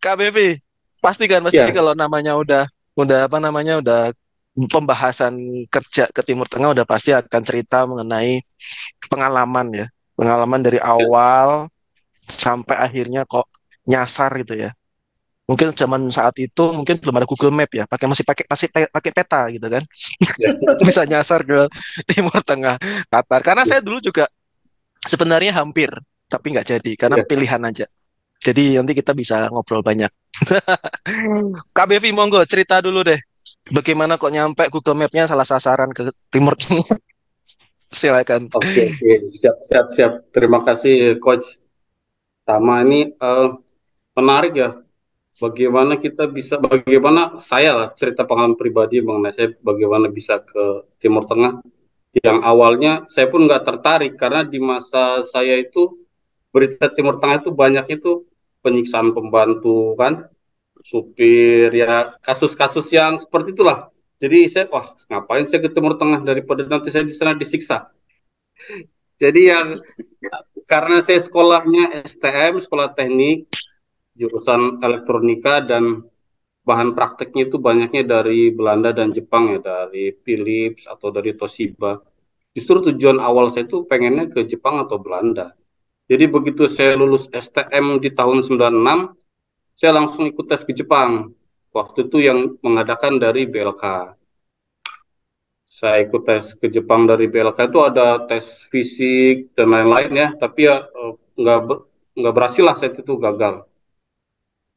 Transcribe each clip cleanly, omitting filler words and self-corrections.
Kak Bevi, pasti Ya, kalau namanya udah apa namanya udah pembahasan kerja ke Timur Tengah udah pasti akan cerita mengenai pengalaman ya, pengalaman dari ya, awal sampai akhirnya kok nyasar gitu ya. Mungkin zaman saat itu mungkin belum ada Google Map ya, pakai peta gitu kan. ya, Bisa nyasar ke Timur Tengah Qatar. Karena saya dulu juga sebenarnya hampir, tapi nggak jadi karena ya. pilihan aja. Jadi nanti kita bisa ngobrol banyak. Kak Bevi, monggo cerita dulu deh. Bagaimana kok nyampe Google Map-nya salah sasaran ke Timur Tengah? Silakan. Oke, oke, siap, siap, siap. Terima kasih, Coach. Tama ini menarik ya. Bagaimana saya lah cerita pengalaman pribadi mengenai saya bagaimana bisa ke Timur Tengah. Yang awalnya saya pun nggak tertarik karena di masa saya itu berita Timur Tengah itu banyak itu penyiksaan pembantu kan, supir ya kasus-kasus yang seperti itulah. Jadi saya wah ngapain saya ke Timur Tengah daripada nanti saya di sana disiksa. Jadi yang karena saya sekolahnya STM, sekolah teknik, jurusan elektronika dan bahan prakteknya itu banyaknya dari Belanda dan Jepang ya, dari Philips atau dari Toshiba. Justru tujuan awal saya itu pengennya ke Jepang atau Belanda. Jadi begitu saya lulus STM di tahun 96, saya langsung ikut tes ke Jepang. Waktu itu yang mengadakan dari BLK. Saya ikut tes ke Jepang dari BLK itu ada tes fisik dan lain-lain ya, tapi ya nggak berhasil lah saya itu gagal.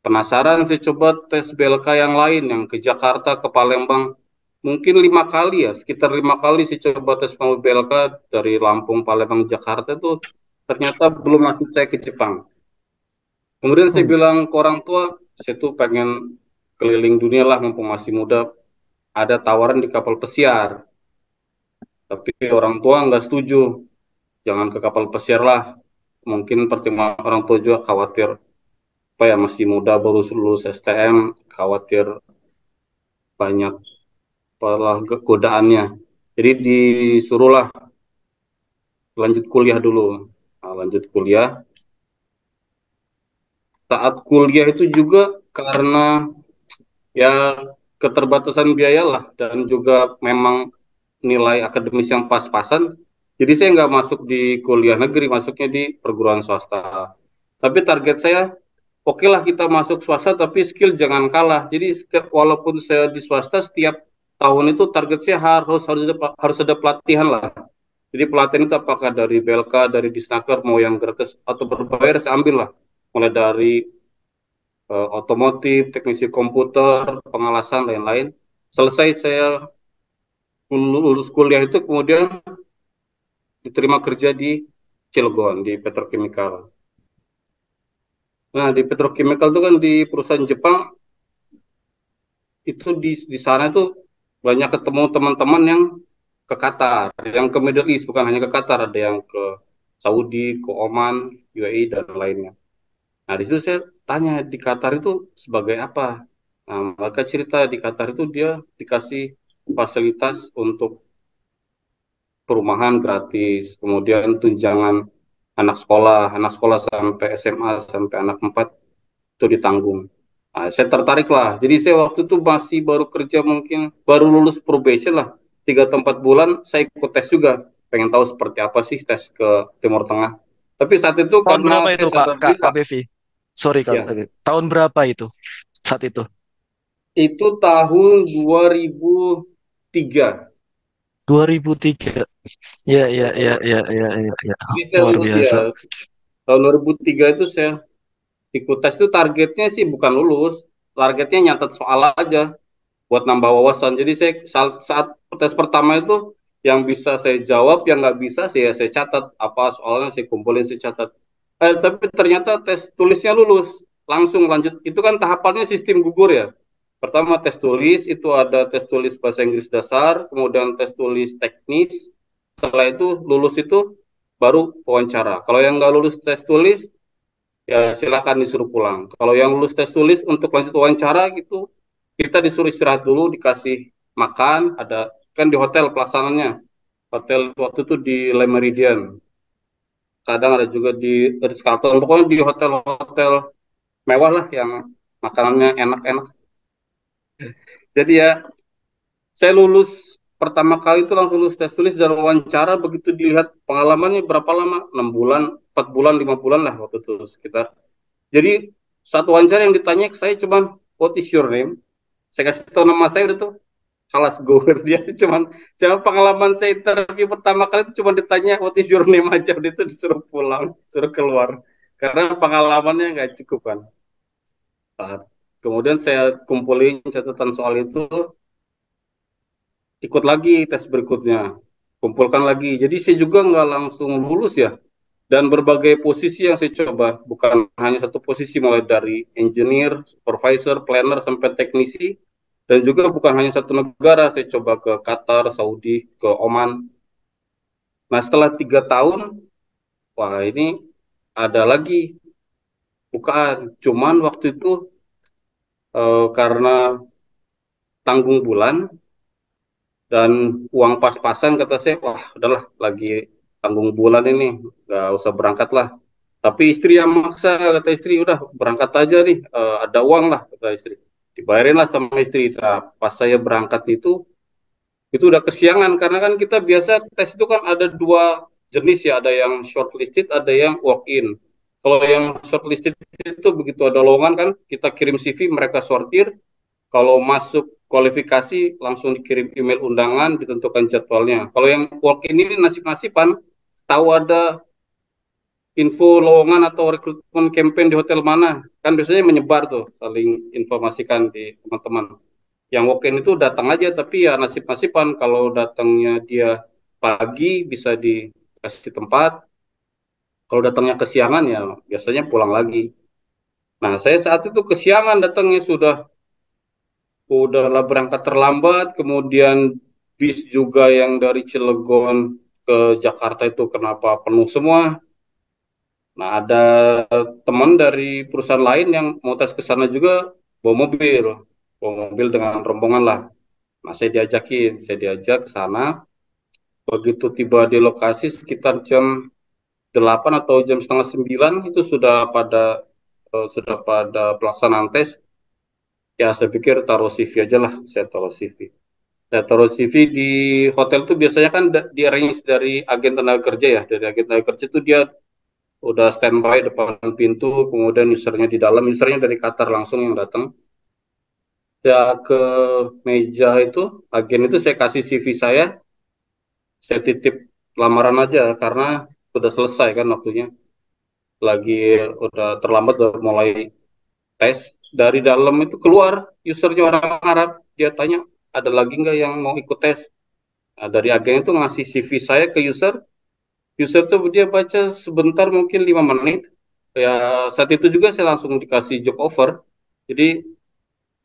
Penasaran saya coba tes BLK yang lain yang ke Jakarta, ke Palembang. Mungkin 5 kali ya, sekitar 5 kali saya coba tes BLK dari Lampung, Palembang, Jakarta itu ternyata belum masuk saya ke Jepang. Kemudian saya Hmm. bilang ke orang tua, saya tuh pengen keliling dunia lah mumpung masih muda. Ada tawaran di kapal pesiar, tapi orang tua nggak setuju. Jangan ke kapal pesiar lah. Mungkin pertimbangan orang tua juga khawatir, apa ya masih muda baru lulus STM, khawatir banyak godaannya. Jadi disuruhlah lanjut kuliah dulu. Nah, lanjut kuliah. Saat kuliah itu juga karena ya keterbatasan biaya lah dan juga memang nilai akademis yang pas-pasan. Jadi saya nggak masuk di kuliah negeri, masuknya di perguruan swasta. Tapi target saya, oke lah kita masuk swasta, tapi skill jangan kalah. Jadi walaupun saya di swasta, setiap tahun itu target saya harus ada pelatihan lah. Jadi pelatihan itu apakah dari BLK, dari Disnaker, mau yang gratis atau berbayar, saya ambil lah. Mulai dari otomotif, teknisi komputer, pengalasan, lain-lain. Selesai saya lulus kuliah itu, kemudian diterima kerja di Cilegon, di petrokimikal. Nah, di petrokimikal itu kan di perusahaan Jepang, itu di sana itu banyak ketemu teman-teman yang ke Qatar, yang ke Middle East, bukan hanya ke Qatar, ada yang ke Saudi, ke Oman, UAE, dan lainnya. Nah, di situ saya tanya, di Qatar itu sebagai apa? Nah, mereka cerita di Qatar itu dia dikasih fasilitas untuk perumahan gratis, kemudian tunjangan anak sekolah sampai SMA, sampai anak 4 itu ditanggung. Nah, saya tertarik lah. Jadi saya waktu itu masih baru kerja mungkin, baru lulus probation lah. 3 atau 4 bulan, saya ikut tes juga. Pengen tahu seperti apa sih tes ke Timur Tengah. Tapi saat itu Tahun karena berapa saya itu sadar diri, Kak Bevi? Sorry Kak ya, Bevi. Tahun berapa itu saat itu? itu tahun 2003. 2003. Ya, ya, Ya, ya, ya, ya, ya, ya. jadi saya Luar lulus biasa. ya. Tahun 2003 itu saya ikut tes itu targetnya sih bukan lulus, targetnya nyatet soal aja buat nambah wawasan. Jadi saya saat tes pertama itu yang bisa saya jawab, yang nggak bisa saya catat apa soalnya saya kumpulin saya catat. Tapi ternyata tes tulisnya lulus, langsung lanjut. Itu kan tahapannya sistem gugur ya. Pertama tes tulis itu ada tes tulis bahasa Inggris dasar, kemudian tes tulis teknis. Setelah itu lulus itu baru wawancara. Kalau yang nggak lulus tes tulis ya silakan disuruh pulang. Kalau yang lulus tes tulis untuk lanjut wawancara gitu, kita disuruh istirahat dulu, dikasih makan, ada kan di hotel pelaksananya. Hotel waktu itu di Le Méridien. Kadang ada juga di Ritz Carlton. Pokoknya di hotel-hotel mewah lah yang. makanannya enak-enak. Jadi ya, saya lulus pertama kali itu langsung lulus tes tulis dan wawancara. Begitu dilihat pengalamannya berapa lama, 6 bulan, 4 bulan, 5 bulan lah waktu itu sekitar. Jadi satu wawancara yang ditanya ke saya cuman what is your name, saya kasih tahu nama saya, udah tuh kelas go. Dia cuman pengalaman saya interview pertama kali itu cuma ditanya what is your name aja, udah itu disuruh pulang, suruh keluar karena pengalamannya nggak cukup kan. Nah, kemudian saya kumpulin catatan soal itu, ikut lagi tes berikutnya, kumpulkan lagi. Jadi saya juga nggak langsung lulus ya. Dan berbagai posisi yang saya coba, bukan hanya satu posisi, mulai dari engineer, supervisor, planner, sampai teknisi. Dan juga bukan hanya satu negara, saya coba ke Qatar, Saudi, ke Oman. Nah setelah 3 tahun, wah ini ada lagi bukaan. Cuman waktu itu karena tanggung bulan, dan uang pas-pasan, kata saya, wah udahlah lagi tanggung bulan ini, nggak usah berangkat lah. Tapi istri yang maksa, kata istri, udah berangkat aja nih, ada uang lah, kata istri. Dibayarin lah sama istri. Nah, pas saya berangkat itu udah kesiangan, karena kan kita biasa tes itu kan ada dua jenis ya, ada yang shortlisted, ada yang walk-in. Kalau yang shortlisted itu begitu ada lowongan kan, kita kirim CV, mereka sortir, kalau masuk kualifikasi langsung dikirim email undangan, ditentukan jadwalnya. Kalau yang walk-in ini nasib-nasiban, tahu ada info lowongan atau rekrutmen campaign di hotel mana, kan biasanya menyebar tuh, saling informasikan di teman-teman. Yang walk-in itu datang aja, tapi ya nasib-nasiban, kalau datangnya dia pagi bisa dikasih tempat, kalau datangnya kesiangan ya biasanya pulang lagi. Nah saya saat itu kesiangan datangnya, udahlah berangkat terlambat, kemudian bis juga yang dari Cilegon ke Jakarta itu kenapa penuh semua. Nah, ada teman dari perusahaan lain yang mau tes ke sana juga bawa mobil dengan rombongan lah. Nah, saya diajak ke sana. Begitu tiba di lokasi sekitar jam 8 atau jam setengah 9 itu sudah pada pelaksanaan tes. Ya, saya pikir taruh CV aja lah, saya taruh CV. Saya taruh CV di hotel tuh biasanya kan di arrange dari agen tenaga kerja ya. Dari agen tenaga kerja tuh dia udah standby depan pintu, kemudian usernya di dalam, usernya dari Qatar langsung yang datang. Ya ke meja itu, agen itu saya kasih CV saya titip lamaran aja karena udah selesai kan waktunya. Lagi udah terlambat, udah mulai tes. Dari dalam itu keluar usernya orang Arab, dia tanya ada lagi nggak yang mau ikut tes. Nah, dari agen itu ngasih CV saya ke user tuh dia baca sebentar mungkin 5 menit. Ya saat itu juga saya langsung dikasih job offer. Jadi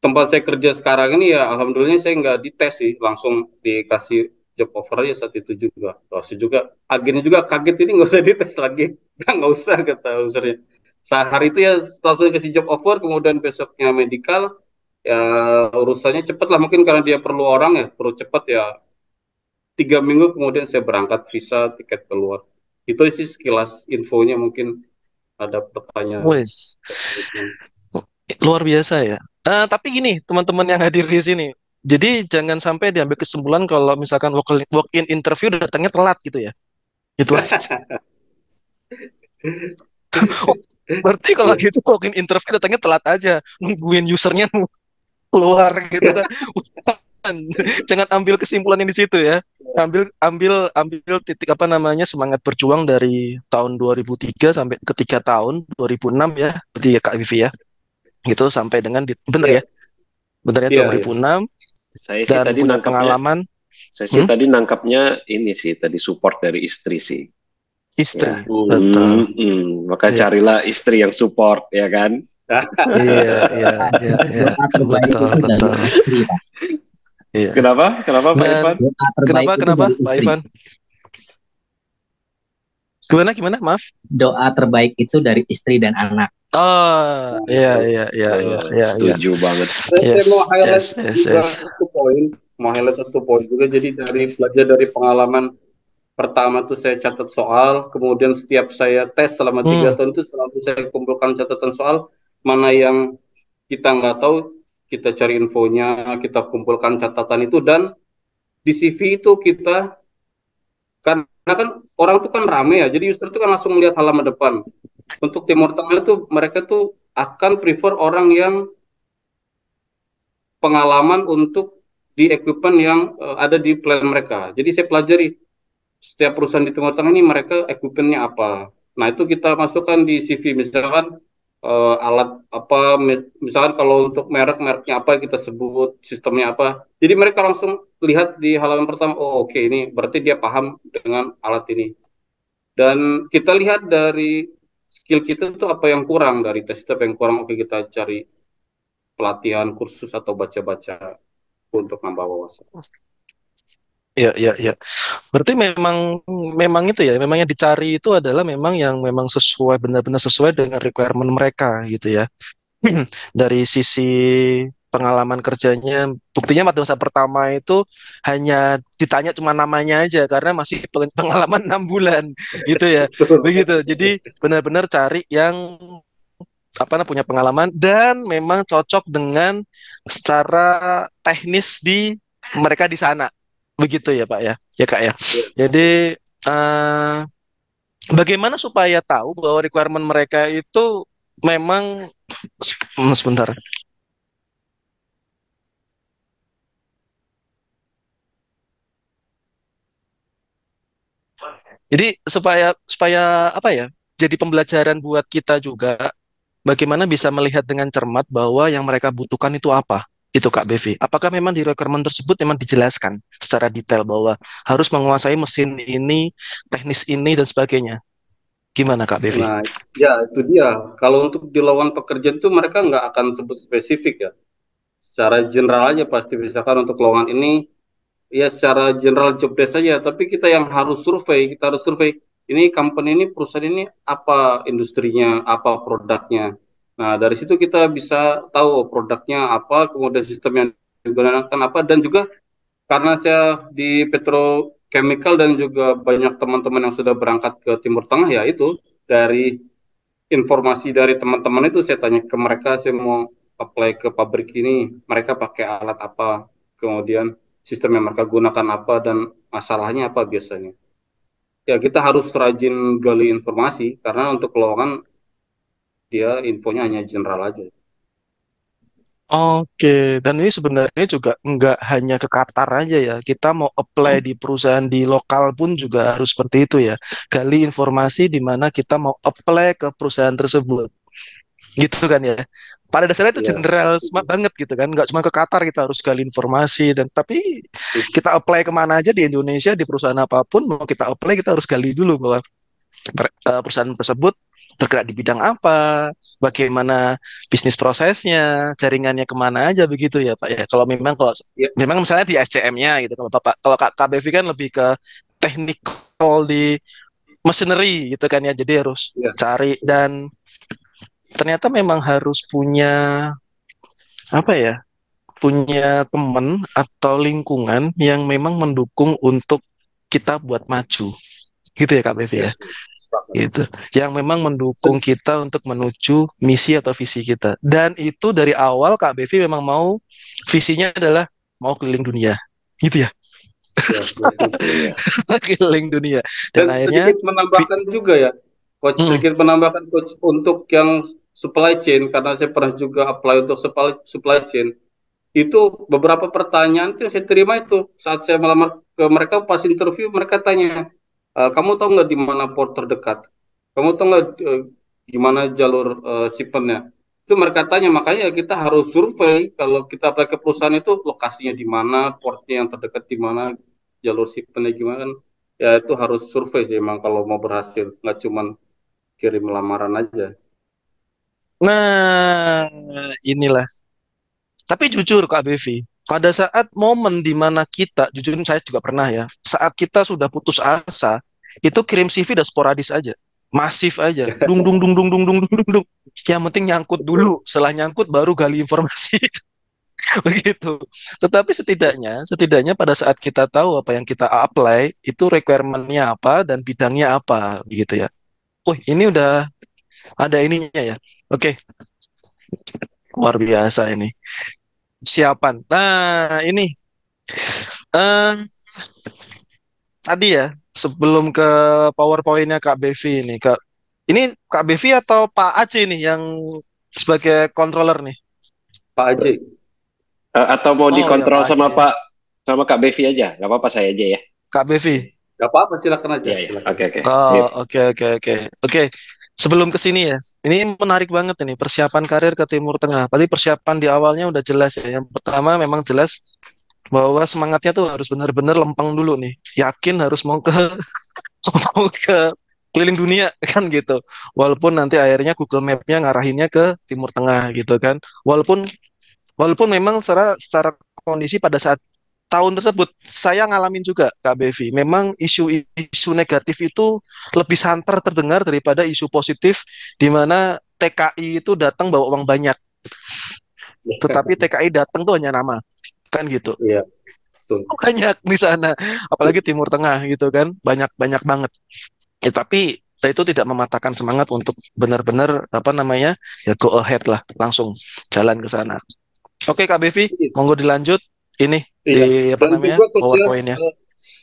tempat saya kerja sekarang ini ya alhamdulillah saya nggak dites sih, langsung dikasih job offer aja saat itu juga. Terus juga agennya juga kaget, ini nggak usah dites lagi. Nggak usah, kata usernya. Sehari itu ya langsung dikasih job offer, kemudian besoknya medical. Ya urusannya cepet lah, mungkin karena dia perlu orang ya, perlu cepet ya. 3 minggu kemudian saya berangkat, visa, tiket keluar. Itu sih sekilas infonya, mungkin ada pertanyaan. Wes, luar biasa ya. Tapi gini, teman-teman yang hadir di sini. Jadi jangan sampai diambil kesimpulan kalau misalkan walk-in interview datangnya telat gitu ya. Itu aja. Oh, berarti kalau Ya, gitu walk-in interview datangnya telat aja. Nungguin usernya keluar gitu kan. Bukan. Jangan ambil kesimpulan ini di situ ya. Ambil ambil ambil titik apa namanya semangat berjuang dari tahun 2003 sampai ke 3 tahun 2006 ya. Berarti ya Kak Vivi ya. Gitu sampai dengan bener ya, ya. Bener ya ya, ya. 2006 Saya sih dan tadi punya nangkapnya, pengalaman saya sih hmm? tadi nangkapnya ini sih tadi support dari istri sih. Istri. Ya. Betul. Maka Iya. carilah istri yang support ya kan. Iya, iya, iya, iya. Doa terbaik Betul, itu dari betul. istri, Pak. Iya. Kenapa Pak Dan Irfan? Doa terbaik itu kenapa dari Pak istri. Ivan? Gimana? Maaf. Doa terbaik itu dari istri dan anak. Oh, iya, iya, iya, iya, iya, iya. Setuju banget. Saya Yes, mau highlight yes, yes, juga yes. satu poin, mau highlight satu poin juga. Jadi belajar dari pengalaman pertama tuh saya catat soal, kemudian setiap saya tes selama tiga Hmm, tahun itu selalu saya kumpulkan catatan soal mana yang kita nggak tahu, kita cari infonya, kita kumpulkan catatan itu, dan di CV itu kita, karena kan orang itu kan rame ya, jadi user itu kan langsung melihat halaman depan. Untuk Timur Tengah itu mereka tuh akan prefer orang yang pengalaman untuk di equipment yang ada di plan mereka. Jadi saya pelajari setiap perusahaan di Timur Tengah ini mereka equipmentnya apa. Nah itu kita masukkan di CV, misalkan alat apa, misalkan kalau untuk mereknya apa kita sebut, sistemnya apa. Jadi mereka langsung lihat di halaman pertama, oh oke, ini berarti dia paham dengan alat ini. Dan kita lihat dari skill kita itu apa yang kurang, dari tes itu apa yang kurang, oke kita cari pelatihan, kursus atau baca-baca untuk nambah wawasan. Ya, ya, ya. Berarti memang memang itu ya, memang yang dicari itu adalah memang yang memang sesuai, benar-benar sesuai dengan requirement mereka gitu ya. Dari sisi pengalaman kerjanya, buktinya pada masa pertama itu hanya ditanya cuma namanya aja karena masih pengalaman 6 bulan gitu ya. Begitu. Jadi benar-benar cari yang apa namanya punya pengalaman dan memang cocok dengan secara teknis di mereka di sana. Begitu ya, Pak ya. Ya, Kak ya. Jadi eh, bagaimana supaya tahu bahwa requirement mereka itu memang sebentar. Jadi supaya supaya apa ya? Jadi pembelajaran buat kita juga bagaimana bisa melihat dengan cermat bahwa yang mereka butuhkan itu apa? Itu Kak Bevi. Apakah memang di requirement tersebut memang dijelaskan secara detail bahwa harus menguasai mesin ini, teknis ini dan sebagainya? Gimana Kak Bevi? Nah, ya itu dia. Kalau untuk di lowongan pekerjaan itu mereka nggak akan sebut spesifik ya. Secara general aja pasti, misalkan untuk lowongan ini, ya secara general job desk saja. Tapi kita yang harus survei, kita harus survei. Ini company ini, perusahaan ini apa industrinya, apa produknya. Nah, dari situ kita bisa tahu produknya apa, kemudian sistem yang digunakan apa, dan juga karena saya di petrochemical dan juga banyak teman-teman yang sudah berangkat ke Timur Tengah, ya itu dari informasi dari teman-teman itu saya tanya ke mereka, saya mau apply ke pabrik ini, mereka pakai alat apa, kemudian sistem yang mereka gunakan apa, dan masalahnya apa biasanya. Ya kita harus rajin gali informasi, karena untuk lowongan dia infonya hanya general aja. Oke, dan ini sebenarnya juga nggak hanya ke Qatar aja ya. Kita mau apply di perusahaan di lokal pun juga harus seperti itu ya. Gali informasi di mana kita mau apply ke perusahaan tersebut. Gitu kan ya. Pada dasarnya itu Ya, general banget gitu kan. Nggak cuma ke Qatar kita harus gali informasi dan tapi kita apply kemana aja di Indonesia di perusahaan apapun mau kita apply kita harus gali dulu bahwa perusahaan tersebut bergerak di bidang apa, bagaimana bisnis prosesnya, jaringannya kemana aja begitu ya Pak ya. Kalau ya, memang misalnya di SCM-nya gitu, kalau Bapak kalau KBV kan lebih ke technical di machinery gitu kan ya. Jadi harus ya. cari dan ternyata memang harus punya apa ya? Punya teman atau lingkungan yang memang mendukung untuk kita buat maju. Gitu ya Kak Bevi Ya, ya. Gitu. Yang memang mendukung kita untuk menuju misi atau visi kita. Dan itu dari awal Kak Bevi memang mau visinya adalah mau keliling dunia. Gitu ya. ya, betul ya. Keliling dunia. Dan Dan akhirnya sedikit menambahkan juga ya, coach, hmm, sedikit menambahkan coach untuk yang supply chain, karena saya pernah juga apply untuk supply chain. Itu beberapa pertanyaan tuh saya terima itu saat saya melamar ke mereka, pas interview mereka tanya, kamu tahu nggak di mana port terdekat? Kamu tahu nggak gimana jalur shipmentnya? Itu mereka tanya, makanya kita harus survei kalau kita apply ke perusahaan itu, lokasinya di mana, portnya yang terdekat di mana, jalur shipmentnya gimana kan? Ya itu harus survei sih emang kalau mau berhasil, nggak cuman kirim lamaran aja. nah inilah. Tapi jujur Kak Bevi, pada saat momen di mana kita, jujur saya juga pernah ya, saat kita sudah putus asa, itu kirim CV udah sporadis aja, masif aja, dung dung dung dung dung dung dung dung dung. Yang penting nyangkut dulu, setelah nyangkut baru gali informasi. Begitu. Tetapi setidaknya pada saat kita tahu apa yang kita apply, itu requirement-nya apa dan bidangnya apa, begitu ya. Oh, ini udah ada ininya ya. Oke, luar biasa ini. Siapan. Nah, ini eh tadi ya, sebelum ke PowerPoint-nya Kak Bevi ini, Kak. Ini Kak Bevi atau Pak Aceh nih yang sebagai controller nih? Pak Aji. Atau mau Oh ya dikontrol Pak sama Aceh. Kak Bevi aja, nggak apa-apa saya aja ya. Kak Bevi. Gak apa-apa, silakan aja. Iya, iya. Silakan. Oke, Oh, sip. oke, oke, oke. Oke, sebelum ke sini ya, ini menarik banget ini persiapan karir ke Timur Tengah. Tadi persiapan di awalnya udah jelas ya. Yang pertama memang jelas bahwa semangatnya tuh harus benar-benar lempeng dulu nih. Yakin harus mau ke mau ke keliling dunia kan gitu. Walaupun nanti akhirnya Google Map-nya ngarahinnya ke Timur Tengah gitu kan. Walaupun walaupun memang secara kondisi pada saat tahun tersebut saya ngalamin juga Kak Bevi. Memang isu-isu negatif itu lebih santer terdengar daripada isu positif di mana TKI itu datang bawa uang banyak. Tetapi TKI datang tuh hanya nama kan gitu. Iya, betul. Banyak di sana, apalagi Timur Tengah gitu kan. Banyak-banyak banget. Ya, tapi itu tidak mematahkan semangat untuk benar-benar apa namanya? Ya go ahead lah, langsung jalan ke sana. Oke Kak Bevi, monggo dilanjut ini Iya. di apa Dan namanya? juga Coach ya, PowerPoint-nya.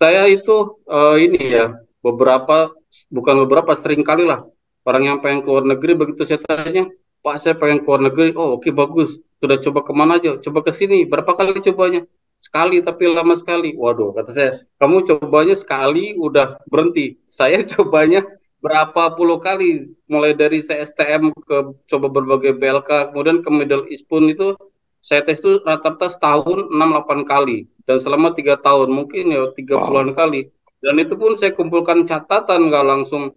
saya itu ini ya, bukan beberapa, sering kali lah orang yang pengen keluar negeri, begitu saya tanya, Pak saya pengen keluar negeri, oh oke, bagus, sudah coba kemana aja, coba ke sini, berapa kali cobanya? Sekali tapi lama sekali. Waduh, kata saya, kamu cobanya sekali udah berhenti, saya cobanya berapa puluh kali, mulai dari saya STM ke coba berbagai BLK, kemudian ke Middle East pun itu saya tes itu rata-rata setahun 6-8 kali, dan selama 3 tahun mungkin ya 30-an Wow. kali. Dan itu pun saya kumpulkan catatan, nggak langsung.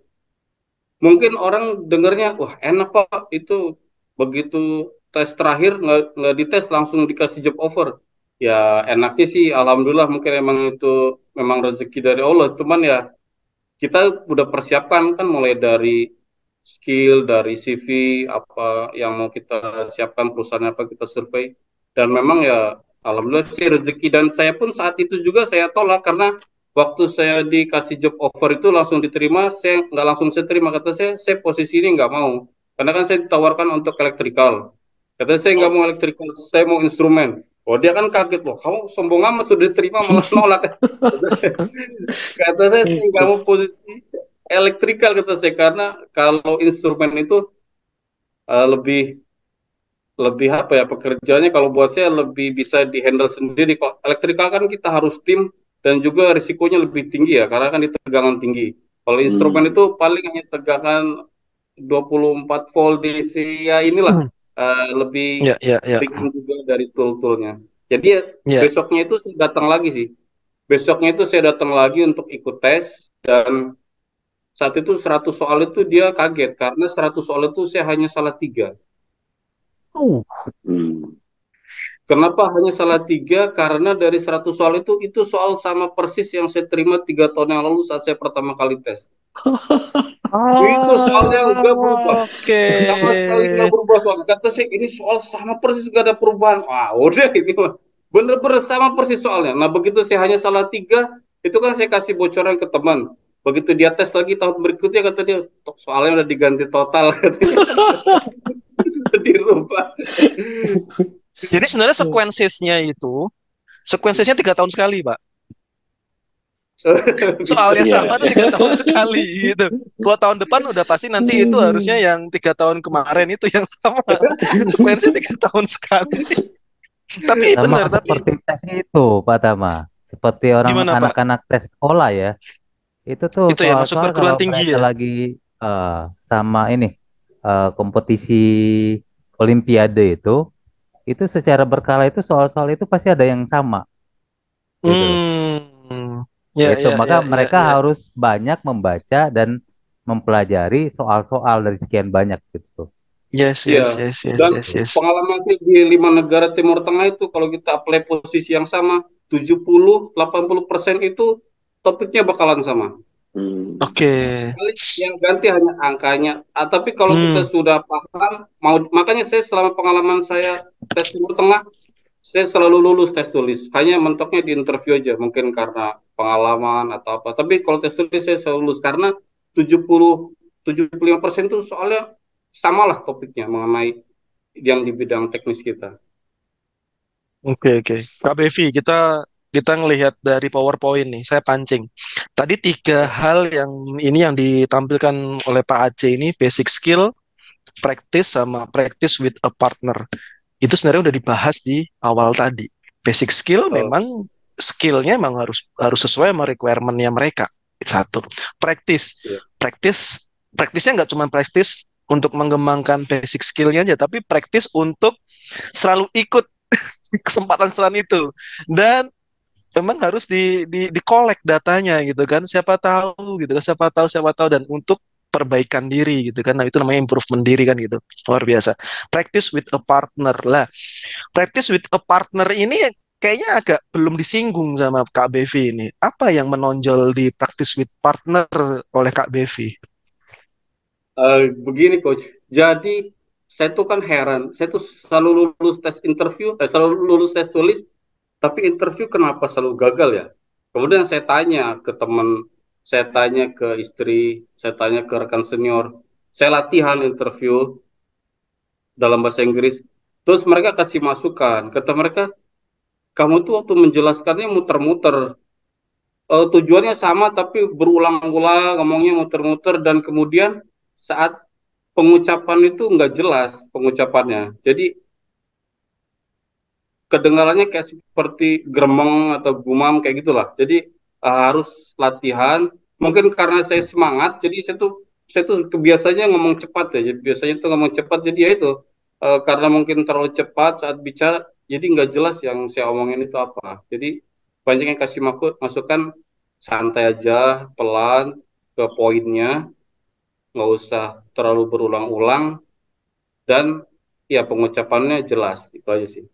Mungkin orang dengernya, wah enak Pak, itu begitu tes terakhir nggak dites langsung dikasih job offer. Ya enaknya sih, alhamdulillah, mungkin emang itu memang rezeki dari Allah. Cuman ya kita udah persiapkan kan, mulai dari skill, dari CV, apa yang mau kita siapkan, perusahaan apa kita survei. Dan memang ya alhamdulillah sih rezeki, dan saya pun saat itu juga saya tolak karena waktu saya dikasih job offer itu langsung diterima, saya nggak langsung saya terima, kata saya posisi ini nggak mau. Karena kan saya ditawarkan untuk elektrikal. Kata saya nggak mau elektrikal, saya mau instrumen. Oh dia kan kaget, loh kamu sombong amat, sudah diterima malah nolak. Kata saya nggak mau posisi elektrikal, kata saya, karena kalau instrumen itu lebih lebih apa ya, pekerjaannya kalau buat saya lebih bisa dihandle sendiri. Kalau elektrikal kan kita harus tim, dan juga risikonya lebih tinggi ya karena kan di tegangan tinggi. Kalau instrumen itu paling hanya tegangan 24 volt DC, ya inilah lebih Ya, ya, ya. ringan juga dari tool-toolnya. Jadi ya, Ya. besoknya itu saya datang lagi sih. Besoknya itu saya datang lagi untuk ikut tes, dan saat itu 100 soal itu dia kaget karena 100 soal itu saya hanya salah 3. Hmm. Kenapa hanya salah 3? Karena dari 100 soal itu soal sama persis yang saya terima 3 tahun yang lalu saat saya pertama kali tes. Itu soalnya nggak berubah. Oke. Sama sekali nggak berubah soalnya. Kata saya, ini soal sama persis, nggak ada perubahan. Wah, udah ini mah. Bener-bener sama persis soalnya. Nah, begitu saya hanya salah 3, itu kan saya kasih bocoran ke teman. Begitu dia tes lagi tahun berikutnya, kata dia, soalnya udah diganti total. Katanya. Sudah dirubah. Jadi sebenarnya sekuensisnya 3 tahun sekali, Pak. Soalnya Iya, sama tuh 3 tahun sekali gitu. Kalau tahun depan udah pasti nanti itu harusnya yang 3 tahun kemarin itu yang sama. Sekuensinya 3 tahun sekali. Tapi Sama benar, tapi seperti tes itu, Pak Tama. Seperti orang gimana Pak? anak-anak tes sekolah ya. Itu tuh Itu ya masuk soal-soal perguruan kalau tinggi mereka ya. lagi sama ini kompetisi Olimpiade itu secara berkala itu soal-soal itu pasti ada yang sama gitu loh. Ya, Itu ya, maka ya, ya, mereka ya. harus banyak membaca dan mempelajari soal-soal dari sekian banyak gitu. Yes, Iya, yes, yes, yes, dan yes, yes. pengalaman saya di 5 negara Timur Tengah itu, kalau kita apply posisi yang sama, 70-80% itu topiknya bakalan sama. Hmm. Oke. Paling yang ganti hanya angkanya. Tapi kalau kita Hmm. sudah paham, makanya saya selama pengalaman saya tes Timur Tengah, saya selalu lulus tes tulis. Hanya mentoknya di interview aja, mungkin karena pengalaman atau apa. Tapi kalau tes tulis saya selalu lulus karena 70-75% itu soalnya samalah topiknya mengenai yang di bidang teknis kita. Oke, oke. Kak Bevi, kita ngelihat dari PowerPoint nih. Saya pancing. Tadi tiga hal yang ini yang ditampilkan oleh Pak Aceh ini, basic skill, practice sama practice with a partner. Itu sebenarnya udah dibahas di awal tadi. Basic skill Oh, memang skillnya memang harus sesuai sama requirement-nya mereka. Satu. Practice. iya. Practice-nya nggak cuma practice untuk mengembangkan basic skill-nya aja, tapi practice untuk selalu ikut kesempatan-kesempatan itu. Dan memang harus di collect datanya gitu kan. Siapa tahu gitu kan, siapa tahu dan untuk perbaikan diri gitu kan. Nah, itu namanya improvement diri kan gitu. Luar biasa. Practice with a partner lah. Practice with a partner ini kayaknya agak belum disinggung sama Kak Bevi ini. Apa yang menonjol di practice with partner oleh Kak Bevi? Begini coach, jadi saya tuh kan heran, saya tuh selalu lulus tes interview, selalu lulus tes tulis, tapi interview kenapa selalu gagal ya? Kemudian saya tanya ke teman, saya tanya ke istri, saya tanya ke rekan senior, saya latihan interview dalam bahasa Inggris, terus mereka kasih masukan, kata mereka, kamu tuh waktu menjelaskannya muter-muter, tujuannya sama tapi berulang-ulang, ngomongnya muter-muter, dan kemudian saat pengucapan itu nggak jelas pengucapannya. Jadi kedengarannya kayak seperti gremeng atau gumam kayak gitulah. Jadi harus latihan. Mungkin karena saya semangat, jadi saya tuh kebiasaannya ngomong cepat ya. Jadi biasanya tuh ngomong cepat. Jadi ya itu karena mungkin terlalu cepat saat bicara, jadi nggak jelas yang saya omongin itu apa. Jadi banyak yang kasih masukan santai aja, pelan ke poinnya, nggak usah terlalu berulang-ulang dan ya pengucapannya jelas itu aja sih.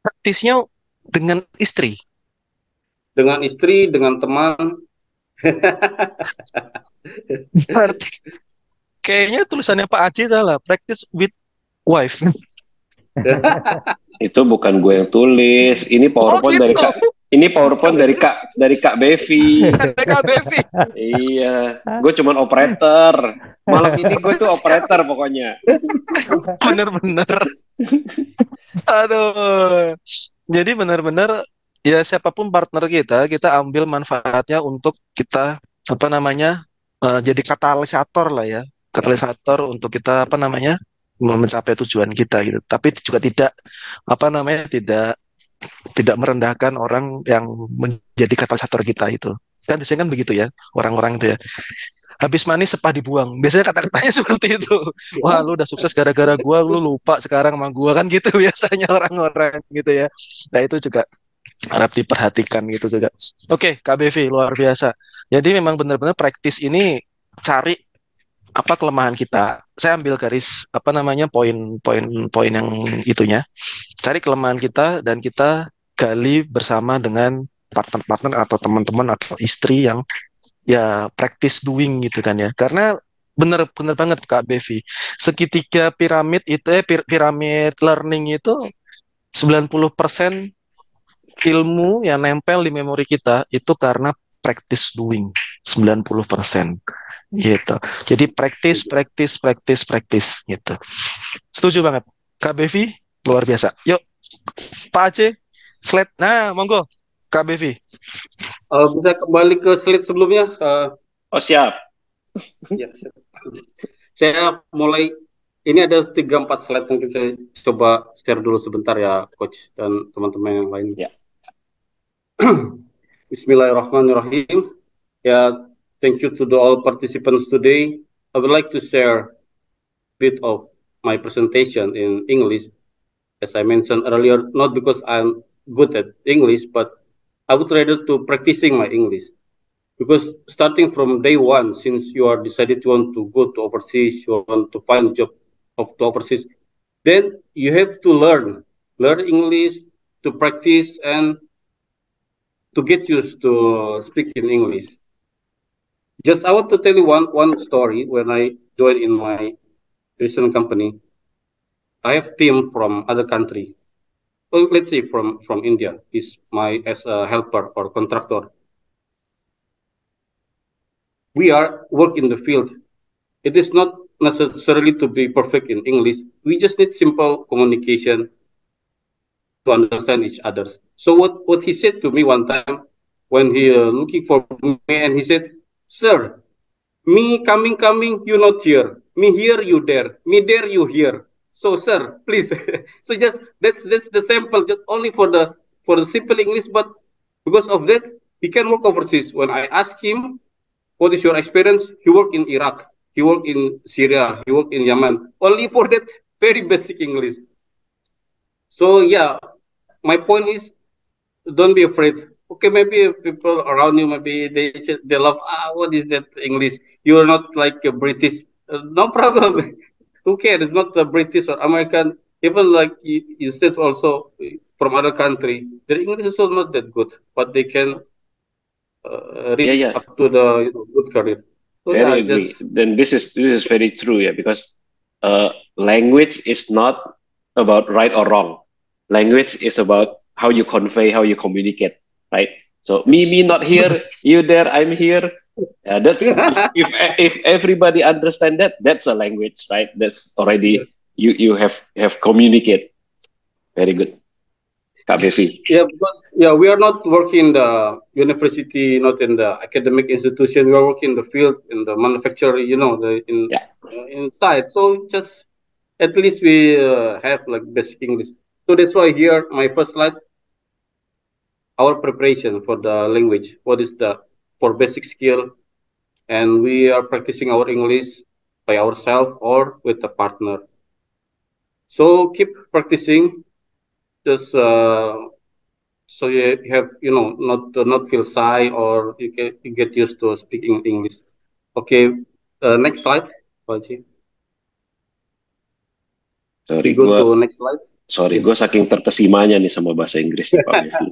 Praktisnya dengan istri. Dengan istri, dengan teman. Berarti kayaknya tulisannya Pak Aceh salah. Practice with wife. Itu bukan gue yang tulis. Ini Oh PowerPoint dari gitu. Kak. Ini PowerPoint dari Kak Bevi. Ada Kak Bevi. Iya, gue cuman operator. Malam ini gue tuh operator pokoknya. Bener-bener. Aduh. Jadi benar-benar ya siapapun partner kita ambil manfaatnya untuk kita apa namanya jadi katalisator lah ya, katalisator untuk kita apa namanya mencapai tujuan kita gitu. Tapi juga tidak apa namanya tidak merendahkan orang yang menjadi katalisator kita itu. Kan biasanya kan begitu ya orang-orang itu ya. Habis manis sepah dibuang. Biasanya kata-katanya seperti itu. Wah, lu udah sukses gara-gara gua, lu lupa sekarang sama gua kan gitu biasanya orang-orang gitu ya. Nah, itu juga harap diperhatikan gitu juga. Oke, KBV luar biasa. Jadi memang benar-benar praktis ini cari apa kelemahan kita. Saya ambil garis apa namanya poin-poin yang itunya. Cari kelemahan kita dan kita gali bersama dengan partner-partner atau teman-teman atau istri yang ya practice doing gitu kan ya. Karena bener banget Kak Bevi. Segitiga piramid itu piramid learning itu 90% ilmu yang nempel di memori kita itu karena practice doing 90% gitu. Jadi practice gitu. Setuju banget. Kak Bevi luar biasa. Yuk Pak Aceh slide. Nah, monggo Kak Bevi. Bisa kembali ke slide sebelumnya. Oh siap. Ya, saya mulai. Ini ada 3-4 slide mungkin saya coba share dulu sebentar ya, Coach dan teman-teman yang lain. Ya. Bismillahirrahmanirrahim. Yeah, thank you to all participants today. I would like to share a bit of my presentation in English. As I mentioned earlier, not because I'm good at English, but I would rather to practicing my English. Because starting from day one, since you are decided you want to go to overseas, you want to find a job to overseas, then you have to learn English, to practice, and to get used to speaking English. Just I want to tell you one story. When I joined in my recent company, I have team from other country. Well, let's say from India. Is my as a helper or contractor. We are work in the field. It is not necessarily to be perfect in English. We just need simple communication to understand each other. So what he said to me one time when he looking for me, and he said, "Sir, me coming, you not here. Me here, you there. Me there, you here. So, sir, please." So just that's the sample, just only for the simple English, but because of that, he can work overseas. When I ask him, "What is your experience?" He worked in Iraq, he worked in Syria, he worked in Yemen. Only for that very basic English. So yeah, my point is, don't be afraid. Okay, maybe people around you, maybe they love, what is that English? You are not like a British. No problem. Who cares? It's not the British or American. Even like you said also from other country, their English is also not that good, but they can reach Yeah. up to the good career. So Very yeah, agree. just Then this is very true, yeah, because language is not about right or wrong. Language is about how you convey, how you communicate, right? So me not here, you there, I'm here. That's if everybody understand that, that's a language, right? That's already you have communicate. Very good, Kak Bevi. yeah, because we are not working in the university, not in the academic institution. We are working in the field, in the manufacturing, Yeah. inside. So just at least we have like basic English. So that's why here my first slide, our preparation for the language. What is the for basic skill, and we are practicing our English by ourselves or with a partner. So keep practicing. Just so you have not feel shy, or you get used to speaking English. Okay, next slide, Paji. Sorry, We go gue to next slide. gue saking terkesimanya nih sama bahasa Inggris nih, Pak Bevi.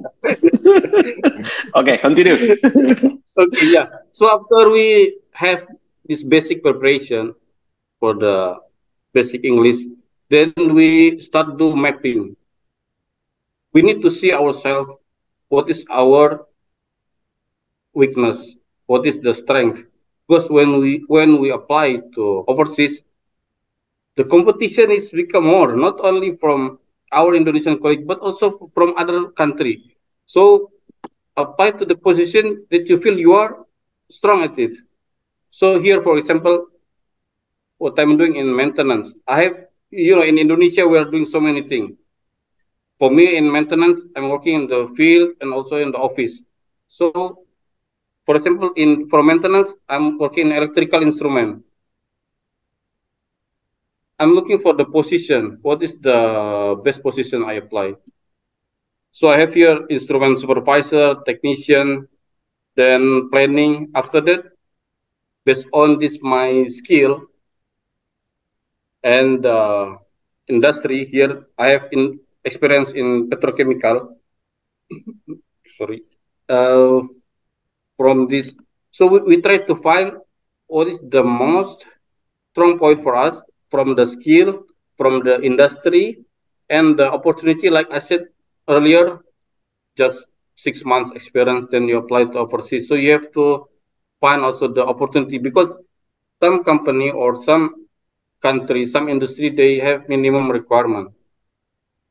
Okay, continue. Okay, yeah. So after we have this basic preparation for the basic English, then we start do mapping. We need to see ourselves, what is our weakness, what is the strength. Because when we apply to overseas, the competition is become more, not only from our Indonesian colleague, but also from other country. So apply to the position that you feel you are strong at it. So here, for example, what I'm doing in maintenance, I have, in Indonesia, we are doing so many things. For me, in maintenance, I'm working in the field and also in the office. So, for example, for maintenance, I'm working in electrical instrument. I'm looking for the position. What is the best position I apply? So I have here instrument supervisor, technician, then planning. After that, based on this my skill and industry, here I have experience in petrochemical. Sorry. From this, so we try to find what is the most strong point for us from the skill, from the industry, and the opportunity. Like I said earlier, just 6 months experience, then you apply to overseas. So you have to find also the opportunity, because some company or some country, some industry, they have minimum requirement.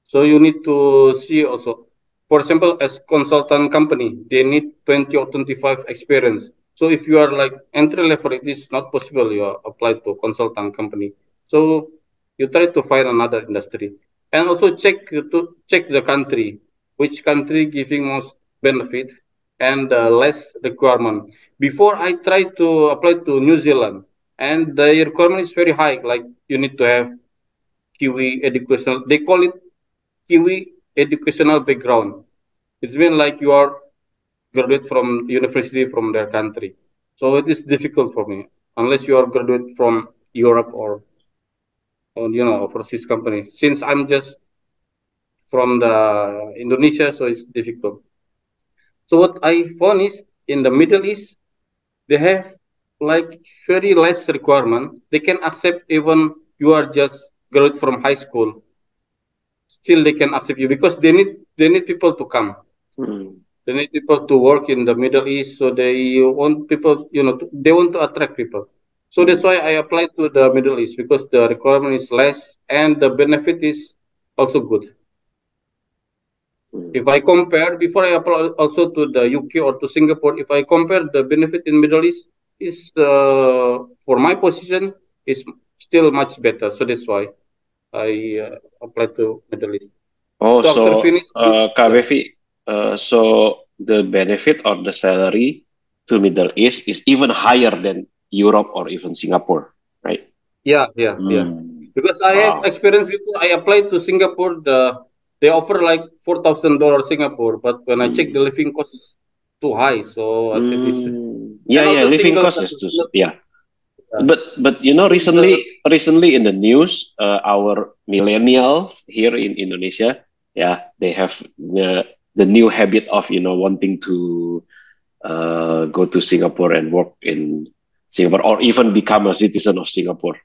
So you need to see also, for example, as consultant company, they need 20 or 25 experience. So if you are like entry level, it is not possible you apply to consultant company. So you try to find another industry, and also check the country, which country giving most benefit and less requirement. Before I try to apply to New Zealand, and the requirement is very high, like you need to have Kiwi educational. They call it Kiwi educational background. It's been like you are graduate from university from their country. So it is difficult for me unless you are graduate from Europe or overseas companies. Since I'm just from the Indonesia, so it's difficult. So what I found is in the Middle East, they have like very less requirement. They can accept even you are just graduate from high school. Still they can accept you because they need people to come. They need people to work in the Middle East, so they want people, they want to attract people. So that's why I applied to the Middle East, because the requirement is less and the benefit is also good. If I compare, before I apply also to the UK or to Singapore, if I compare the benefit in Middle East is for my position is still much better. So that's why I applied to Middle East. Oh, So after so finish, Kak Bevi, so the benefit or the salary to Middle East is even higher than Europe or even Singapore, right? yeah. Because I have Wow. experience before I applied to Singapore, they offer like $4,000 Singapore, but when I check the living cost is too high. So I said this, and Yeah, also living single cost son, is too, not, yeah. uh, But you know, since the recently in the news, our millennials here in Indonesia, yeah, they have the new habit of wanting to go to Singapore and work in Singapore or even become a citizen of Singapore.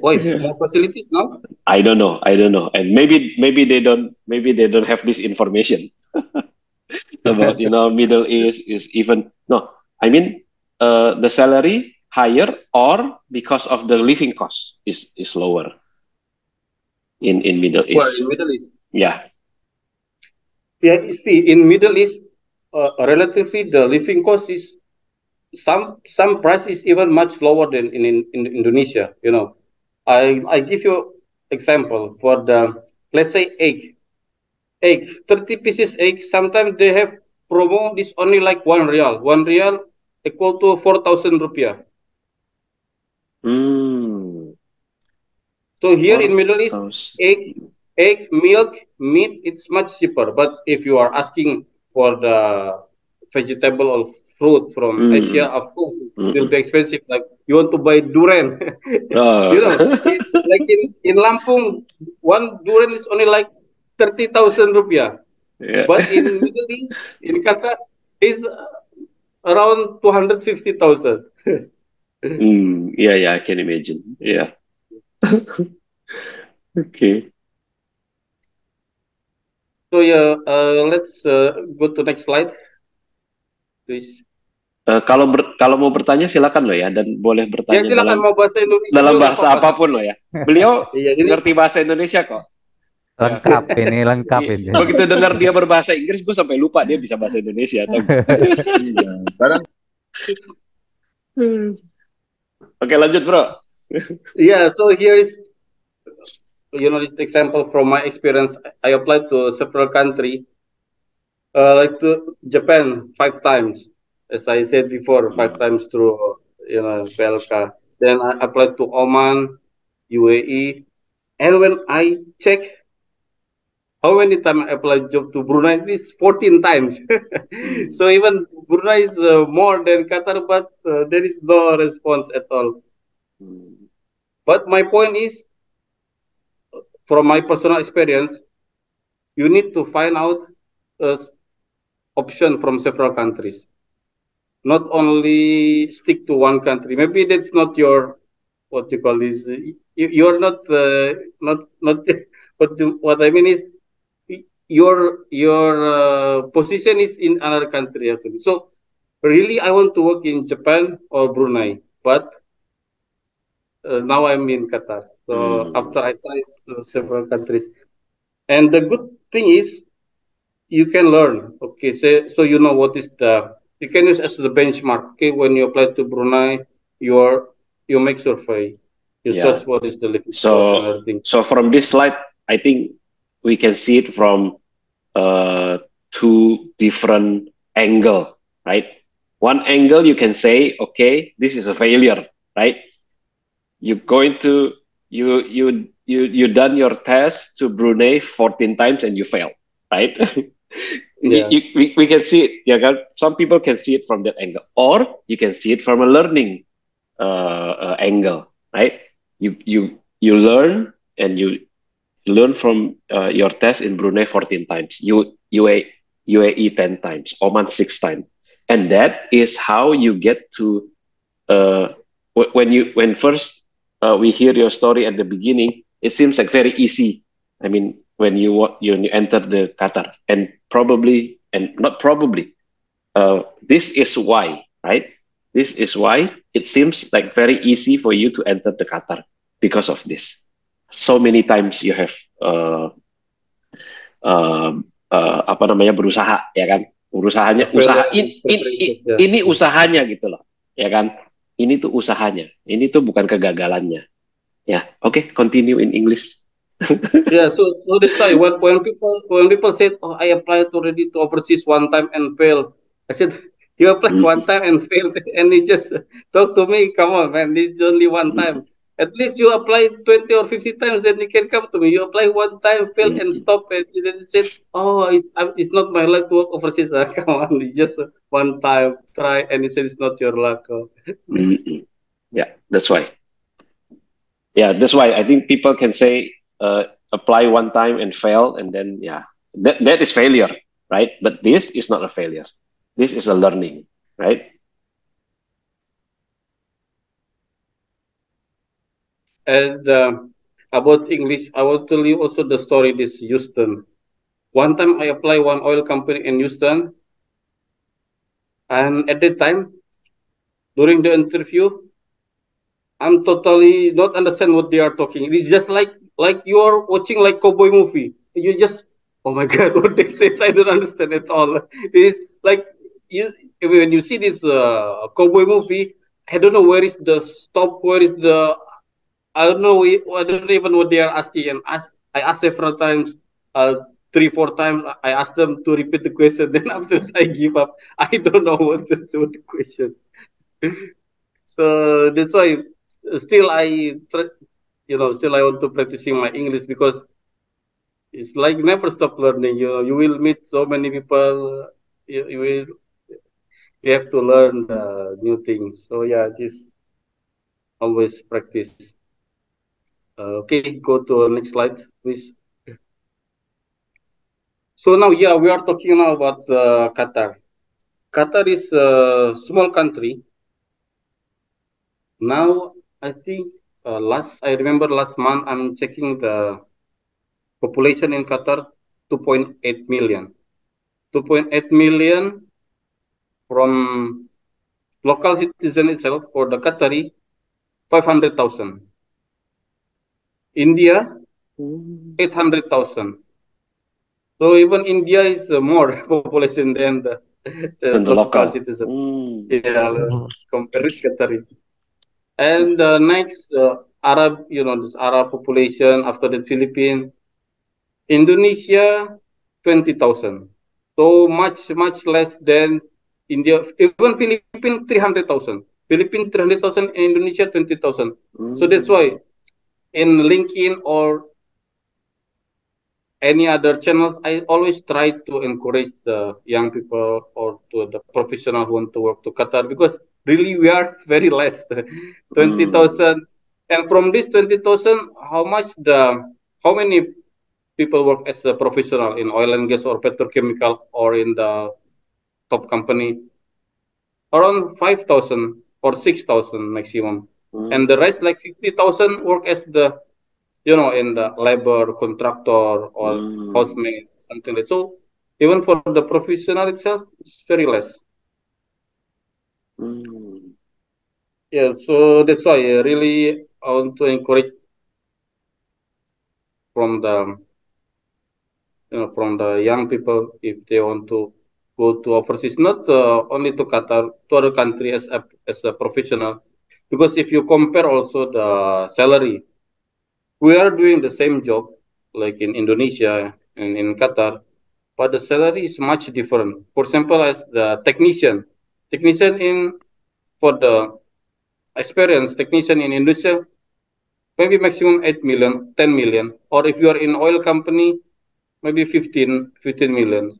why more facilities now? I don't know, and maybe they don't have this information about Middle East is even no. I mean, the salary higher or because of the living cost is lower in Middle Well, in East. Middle East, Yeah. yeah. You see, in Middle East, relatively the living cost is some price is even much lower than in Indonesia. I give you example for the, let's say, egg 30 pieces egg. Sometimes they have promo. This only like 1 rial. 1 rial equal to 4,000 rupiah. So here in Middle East, 4,000. egg, milk, meat, it's much cheaper. But if you are asking for the vegetable or fruit from Asia, of course, it will be expensive. Like you want to buy durian, like in Lampung, one durian is only like 30,000 rupiah. Yeah. But in Middle East, in Qatar, is around 250,000. Yeah, I can imagine. Yeah. Okay. So yeah, let's go to next slide, please. Kalau mau bertanya silakan loh ya, dan boleh Ya bertanya silakan, mau bahasa Indonesia dalam juga nggak bahasa apa-apa. apapun loh ya. Beliau Iya, ini ngerti bahasa Indonesia kok. Lengkap ini. Begitu dengar dia berbahasa Inggris, gue sampai lupa dia bisa bahasa Indonesia. Iya, sekarang Oke, lanjut bro. yeah. So here is this example from my experience. I applied to several countries, like to Japan 5 times, as I said before, 5 times through PLK. Then I applied to Oman, UAE, and when I check how many times I applied job to Brunei, this 14 times. So even Brunei is more than Qatar, but there is no response at all. But my point is, from my personal experience, you need to find out option from several countries. Not only stick to one country. Maybe that's not your, what you call this. You're not what I mean is your position is in another country actually. So really, I want to work in Japan or Brunei, but now I'm in Qatar. So after I tried several countries, and the good thing is you can learn. Okay, so you know what is you can use as the benchmark. Okay, when you apply to Brunei, you make survey, you search what is the living cost and everything. So from this slide, I think we can see it from two different angle, right? One angle you can say, okay, this is a failure, right? You're going to you done your test to Brunei 14 times and you fail, right? Yeah. We can see it. Yeah, some people can see it from that angle, or you can see it from a learning angle, right? You learn and you learn from your test in Brunei 14 times, UAE 10 times, Oman 6 times, and that is how you get to when first we hear your story at the beginning, it seems like very easy. I mean, when you enter the Qatar, and not probably, this is why, right? This is why it seems like very easy for you to enter the Qatar because of this. So many times you have apa namanya berusaha, ya kan? Usahanya, ini usahanya gitu loh, ya kan? Ini tuh usahanya, ini tuh bukan kegagalannya. Ya, oke, continue in English. Yeah, so that's why when people said, "Oh, I applied already to overseas one time and failed," I said, "You applied one time and failed, and you just talk to me. Come on, man, this is only one time. At least you apply 20 or 50 times, then you can come to me. You apply one time, fail, and stop it. And then you said, oh, it's not my luck to work overseas. Come on, it's just one time try, and you said it's not your luck." Yeah, that's why. Yeah, that's why I think people can say apply one time and fail, and then that is failure, right? But this is not a failure. This is a learning, right? And about English, I will tell you also the story this Houston. One time I apply one oil company in Houston, and at that time, during the interview, I'm totally not understand what they are talking. It's just like you are watching like cowboy movie. You just, oh my God, what they said, I don't understand at all. It's like when you see this cowboy movie, I don't know where is the stop, where is the, I don't know, I don't even know what they are asking. And I asked several times, 3-4 times. I asked them to repeat the question. Then after that, I give up. I don't know what to do with the question. So that's why still I want to practicing my English, because it's like never stop learning. You will meet so many people. You have to learn new things. So yeah, just always practice. Okay, go to the next slide, please. So now, yeah, we are talking now about Qatar. Qatar is a small country. Now, I think I remember last month, I'm checking the population in Qatar, 2.8 million. 2.8 million from local citizen itself, for the Qatari, 500,000. India, 800,000. So even India is more population than the local citizen. Yeah, compared with Qatari. And next, Arab, this Arab population after the Philippines. Indonesia, 20,000. So much less than India. Even Philippines, 300,000. Philippines, 300,000. Indonesia, 20,000. So that's why in LinkedIn or any other channels, I always try to encourage the young people or to the professional who want to work to Qatar, because really we are very less, 20,000. And from this 20,000, how many people work as a professional in oil and gas or petrochemical or in the top company? Around 5,000 or 6,000 maximum. And the rest, like 50,000, work as the, in the labor, contractor, or housemate, something like that. So even for the professional itself, it's very less. Yeah, so that's why really I want to encourage from the young people, if they want to go to overseas, not only to Qatar, to other country as a professional, because if you compare also the salary, we are doing the same job like in Indonesia and in Qatar, but the salary is much different. For example, as the technician for the experienced technician in Indonesia, maybe maximum 8 million, 10 million, or if you are in oil company, maybe 15 million.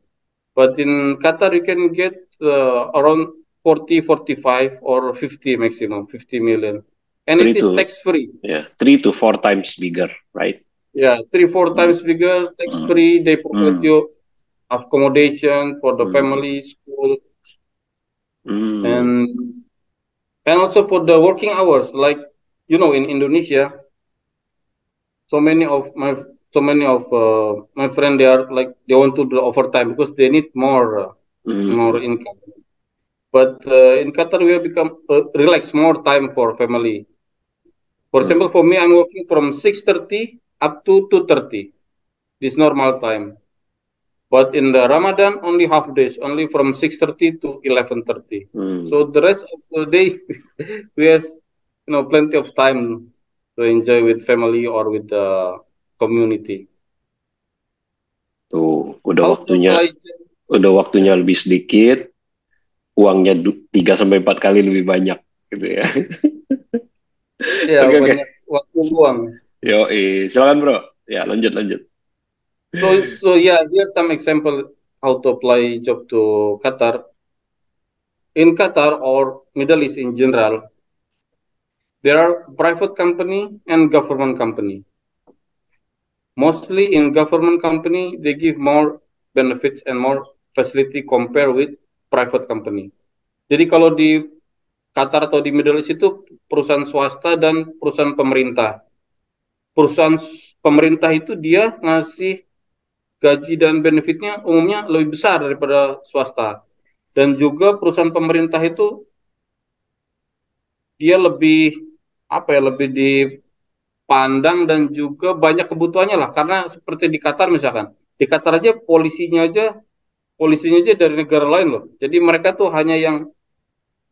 But in Qatar, you can get around 40, 45, or 50 maximum, 50 million. And it is tax-free. Yeah, 3 to 4 times bigger, right? Yeah, 3-4 times bigger, tax-free. They provide you accommodation for the family, school, and also for the working hours. Like, in Indonesia, so many of my friends, they want to do overtime because they need more income. But in Qatar, we have become relax more time for family. For example, for me, I'm working from 6:30 up to 2:30. This normal time. But in the Ramadan, only half days, only from 6:30 to 11:30. So the rest of the day, we have plenty of time to enjoy with family or with the community. Tuh, How to apply udah waktunya lebih sedikit, uangnya 3-4 kali lebih banyak gitu ya. ya Oke. banyak waktu luang. Yo, silakan bro. Ya, lanjut. So yeah, here's some example how to apply job to Qatar. In Qatar or Middle East in general, there are private company and government company. Mostly in government company, they give more benefits and more facility compared with private company. Jadi kalau di Qatar atau di Middle East itu perusahaan swasta dan perusahaan pemerintah. Perusahaan pemerintah itu dia ngasih gaji dan benefitnya umumnya lebih besar daripada swasta. Dan juga perusahaan pemerintah itu dia lebih lebih dipandang dan juga banyak kebutuhannya lah. Karena seperti di Qatar misalkan, di Qatar aja polisinya aja dari negara lain loh. Jadi mereka tuh hanya yang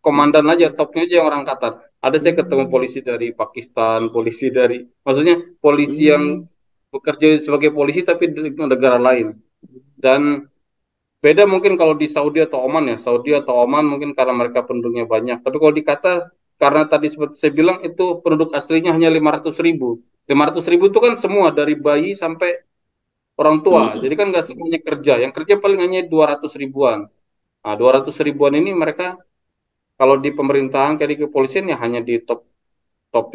komandan aja, topnya aja yang orang Qatar. Ada saya ketemu polisi dari Pakistan, maksudnya polisi yang bekerja sebagai polisi tapi di negara lain. Dan beda mungkin kalau di Saudi atau Oman ya. Saudi atau Oman mungkin karena mereka penduduknya banyak. Tapi kalau di Qatar, karena tadi seperti saya bilang itu penduduk aslinya hanya 500.000. 500.000 itu kan semua dari bayi sampai orang tua. Jadi kan nggak semuanya kerja. Yang kerja paling hanya 200 ribuan. Nah, 200 ribuan ini mereka kalau di pemerintahan kayak di kepolisian ya hanya di top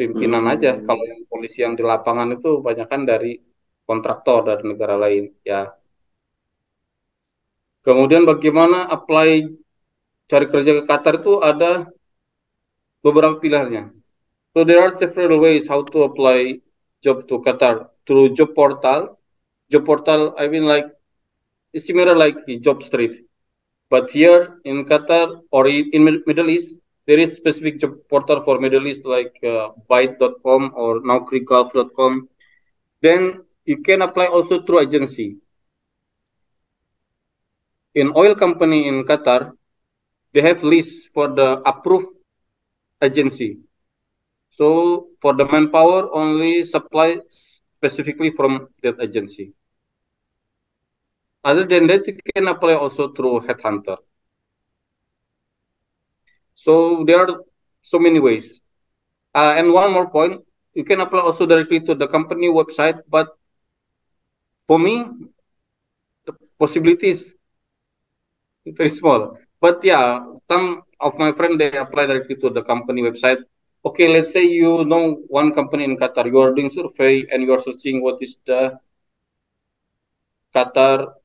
pimpinan aja. Kalau yang polisi yang di lapangan itu banyakkan dari kontraktor dari negara lain ya. Kemudian bagaimana apply cari kerja ke Qatar itu ada beberapa pilihannya. So there are several ways how to apply job to Qatar through job portal. Job portal, I mean like it's similar like Job Street. But here in Qatar or in Middle East, there is specific job portal for Middle East like Byte.com or Naukrigulf.com. Then you can apply also through agency. In oil company in Qatar, they have lists for the approved agency. So for the manpower, only supply specifically from that agency. Other than that, you can apply also through Headhunter. So there are so many ways. And one more point, you can apply also directly to the company website, but for me, the possibility is very small. But yeah, some of my friends, they apply directly to the company website. Okay, let's say you know one company in Qatar, you are doing survey and you are searching what is the Qatar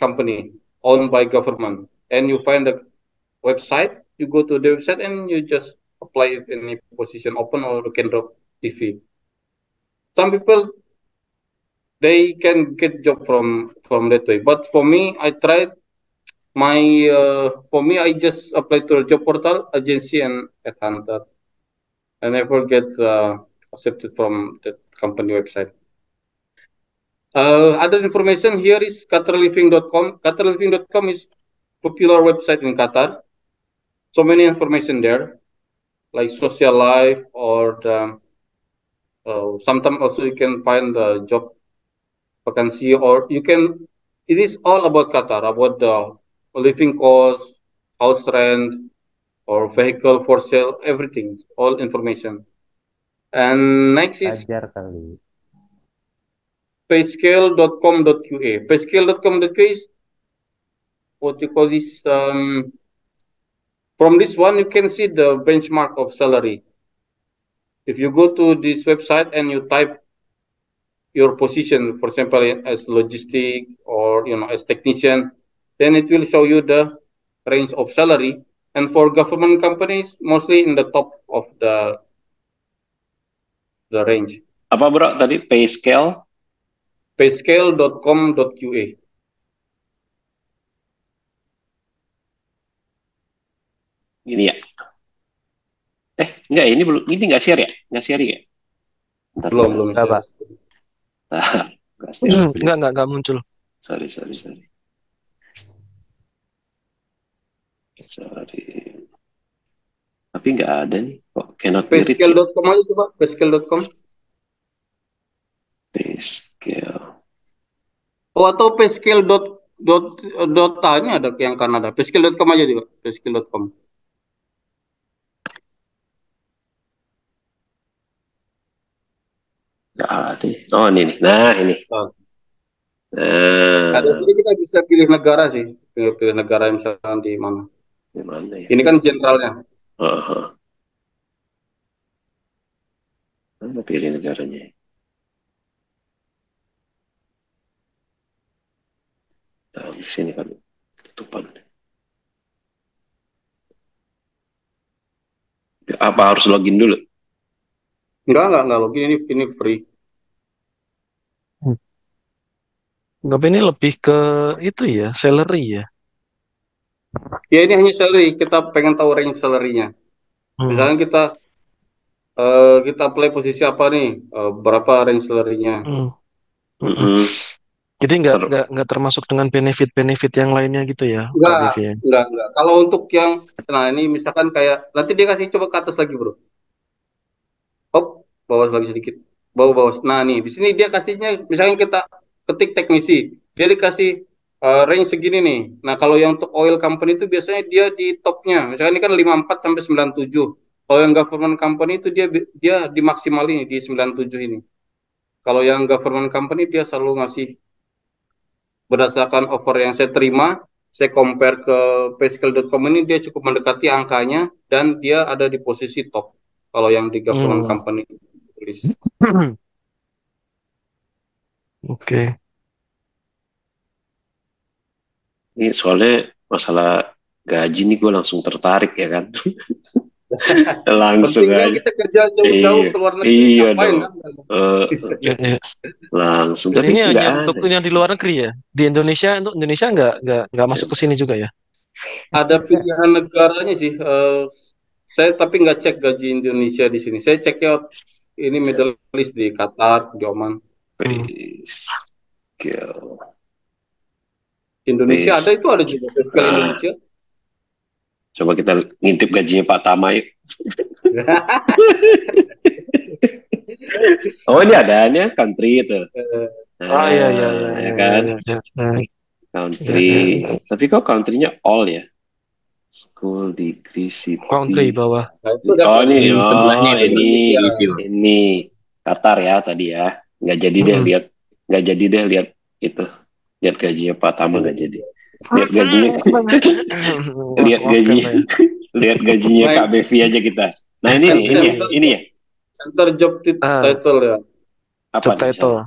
company owned by government, and you find the website, you go to the website and you just apply if any position open or you can drop CV. Some people, they can get job from that way. But for me, I tried for me, I just applied to a job portal, agency, and Headhunter. I never get accepted from the company website. Other information here is QatarLiving.com. QatarLiving.com is popular website in Qatar. So many information there, like social life or the, sometimes also you can find the job vacancy or you can. It is all about Qatar, about the living cost, house rent, or vehicle for sale, everything, all information. And next is payscale.com.ua. Payscale.com.ua is what you call this. From this one, you can see the benchmark of salary. If you go to this website and you type your position, for example, as logistic or as technician, then it will show you the range of salary. And for government companies, mostly in the top of the range. Apa bro tadi Payscale? Payscale.com.ua. Gini ya. Enggak, ini belum, ini nggak share ya? Nggak share ya? Bentar, Belum Enggak, Pak. Nggak share screen. Enggak muncul. Sorry. Sorry. Tapi nggak ada nih. Kok cannot be read ya? Payscale.com aja coba, payscale.com. Payscale. Oh, atau payscale dot ini ada yang Kanada. Payscale.com aja juga, payscale.com. Nggak ada. Oh, ini nih. Nah, ini. Nah, di sini kita bisa pilih negara sih. Pilih negara yang misalkan di mana. Di mana ya? Ini kan generalnya. Mana pilih negaranya? Tahu di sini kan tutupan. Apa harus login dulu? Enggak login, ini free. Tapi ini lebih ke itu ya, salary ya. Ya, ini hanya salary. Kita pengen tahu range salary-nya. Misalnya kita play posisi apa nih? Berapa range salary-nya? Jadi nggak termasuk dengan benefit yang lainnya gitu ya? Enggak. Kalau untuk yang, nah ini misalkan kayak, nanti dia kasih coba ke atas lagi bro. Hop, bawah lagi sedikit. Bawah. Nah nih, di sini dia kasihnya, misalkan kita ketik teknisi, dia dikasih range segini nih. Nah kalau yang untuk oil company itu biasanya dia di topnya, misalkan ini kan 54 sampai 97. Kalau yang government company itu dia dimaksimalin di 97 ini. Kalau yang government company dia selalu ngasih berdasarkan offer yang saya terima, saya compare ke payscale.com ini dia cukup mendekati angkanya dan dia ada di posisi top. Kalau yang di government company tulis. Oke. Ini soalnya masalah gaji nih gue langsung tertarik ya kan. Langsung aja. Kita kerja jauh-jauh keluar negeri. Iya dong. Langsung. Tapi ini hanya untuk yang di luar negeri ya. Di Indonesia, untuk Indonesia nggak masuk ke sini juga ya. Ada pilihan negaranya sih. Saya tapi nggak cek gaji Indonesia di sini. Saya ceknya ini Middle East di Qatar, di Oman. Indonesia ada itu, ada juga Payscale Indonesia. Coba kita ngintip gajinya Pak Tama yuk. Oh ini adanya country itu. Iya. Ya kan? Country. Tapi kok country-nya all ya? School degree city. Country bawah. Oh ini sebelahnya ini Qatar ya tadi ya. Nggak jadi deh lihat itu. Lihat gajinya Pak Tama nggak jadi. Lihat gajinya Kak Bevi aja kita. Nah ini ya. Enter job title ya. Apa job title?